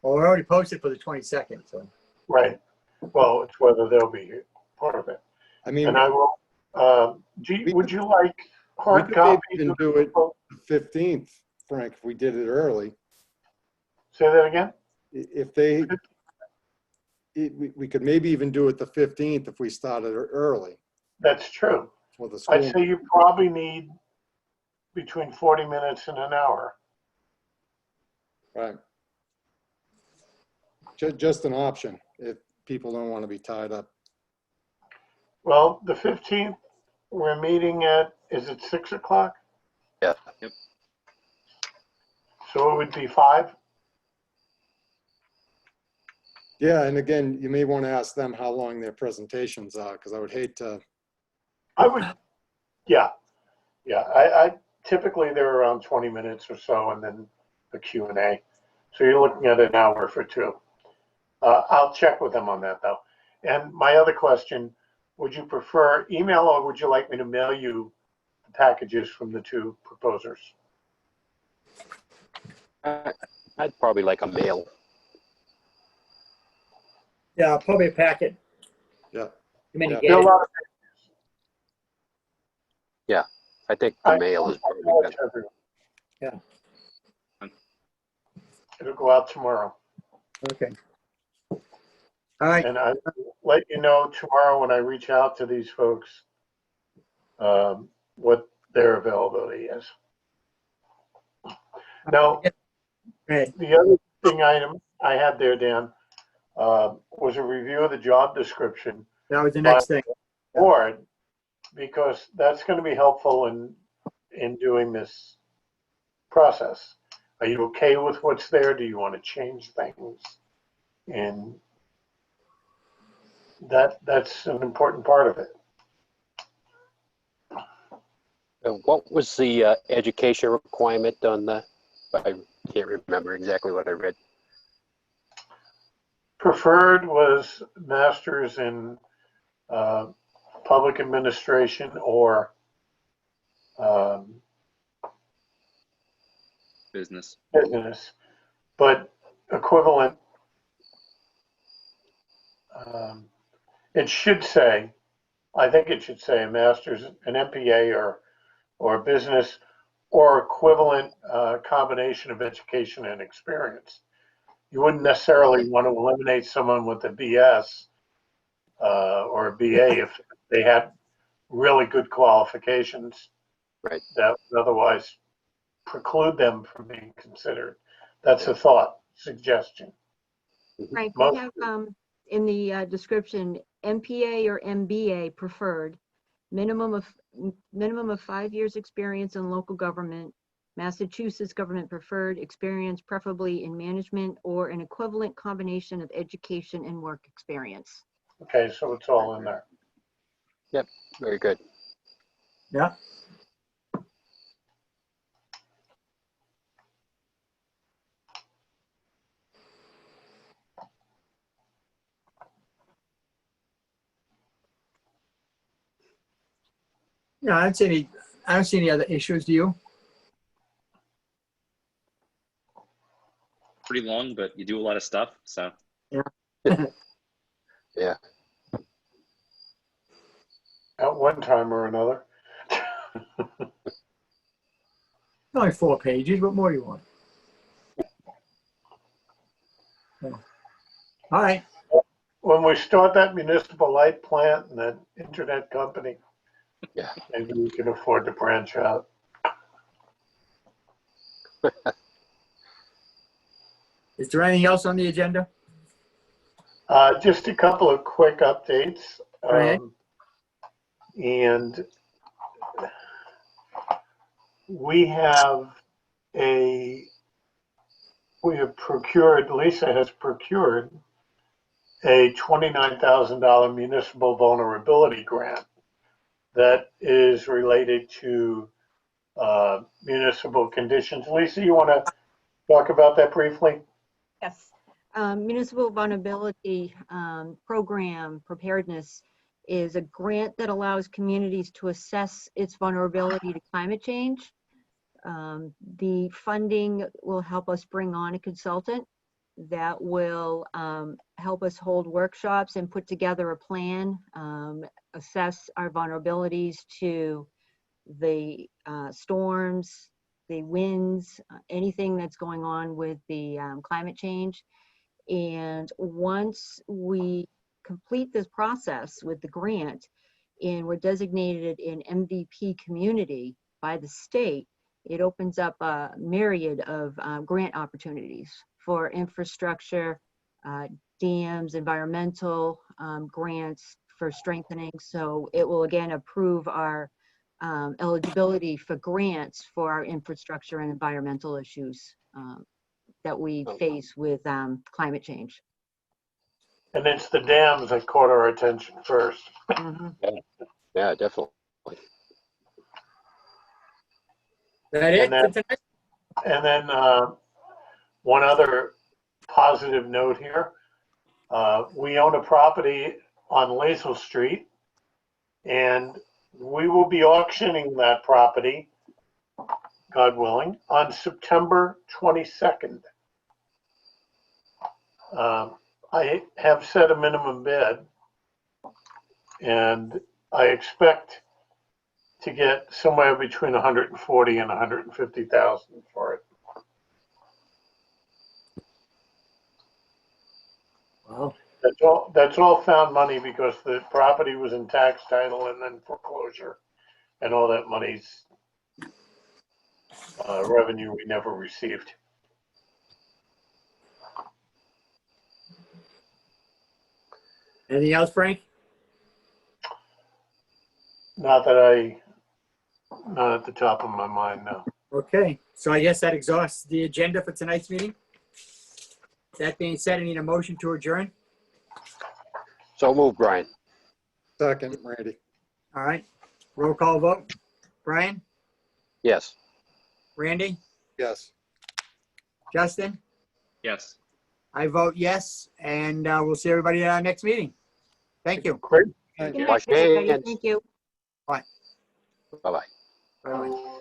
Well, we're already posted for the 22nd, so. Right. Well, it's whether they'll be part of it. I mean, and I will. Would you like hard copies? We can do it the 15th, Frank, if we did it early. Say that again? If we could maybe even do it the 15th if we started early. That's true. For the school. I'd say you probably need between 40 minutes and an hour. Right. Just an option if people don't want to be tied up. Well, the 15th, we're meeting at, is it 6 o'clock? Yeah. Yep. So it would be 5? Yeah, and again, you may want to ask them how long their presentations are, because I would hate to. I would, yeah. I typically they're around 20 minutes or so, and then the Q&A. So you're looking at an hour for 2. I'll check with them on that though. And my other question, would you prefer email or would you like me to mail you the packages from the 2 proposers? I'd probably like a mail. Yeah, probably a packet. Yeah. Too many Yeah. There are a days. lot of Yeah, I think the mail is probably better. everyone. Yeah. It'll go out tomorrow. Okay. All right. And I'll let you know tomorrow when I reach out to these folks, what their availability is. Now, Right. the other thing item I had there, Dan, was a review of the job description That was the next thing. board, because that's going to be helpful in doing this process. Are you okay with what's there? Do you want to change things? And that's an important part of it. What was the education requirement on the, I can't remember exactly what I read. Preferred was master's in public administration or Business. business, but equivalent. It should say, I think it should say a master's, an MPA or business or equivalent combination of education and experience. You wouldn't necessarily want to eliminate someone with a BS or a BA if they had really good qualifications. Right. That would otherwise preclude them from being considered. That's a thought, suggestion. Frank, Most- we have in the description, MPA or MBA preferred, minimum of 5 years experience in local government, Massachusetts government preferred experience, preferably in management or an equivalent combination of education and work experience. Okay, so it's all in there. Yep, very good. Yeah. Yeah, I don't see any other issues, do you? Pretty long, but you do a lot of stuff, so. Yeah. At one time or another. Only 4 pages. What more do you want? Yeah. All right. When we start that municipal light plant and that internet company, Yeah. maybe we can afford to branch out. Is there anything else on the agenda? Just a couple of quick updates. Go ahead. And we have procured, Lisa has procured a $29,000 municipal vulnerability grant that is related to municipal conditions. Lisa, you want to talk about that briefly? Yes. Municipal vulnerability program preparedness is a grant that allows communities to assess its vulnerability to climate change. The funding will help us bring on a consultant that will help us hold workshops and put together a plan, assess our vulnerabilities to the storms, the winds, anything that's going on with the climate change. And once we complete this process with the grant and we're designated an MVP community by the state, it opens up a myriad of grant opportunities for infrastructure, dams, environmental grants for strengthening. So it will again approve our eligibility for grants for our infrastructure and environmental issues that we face with climate change. And it's the dams that caught our attention first. Yeah, definitely. That it for tonight? And then one other positive note here. We own a property on Lazel Street, and we will be auctioning that property, God willing, on September 22nd. I have set a minimum bid, and I expect to get somewhere between 140 and 150,000 for it. Wow. That's all found money because the property was in tax title and then foreclosure, and all that money's revenue we never received. Anything else, Frank? Not at the top of my mind, no. Okay, so I guess that exhausts the agenda for tonight's meeting. That being said, I need a motion to adjourn. So moved, Brian. Second, Randy. All right, roll call vote. Brian, Yes. Randy, Yes. Justin? Yes. I vote yes, and we'll see everybody at our next meeting. Thank you. Great. Good Wash night, everybody. hands. Thank you. Bye. Bye-bye. Bye-bye.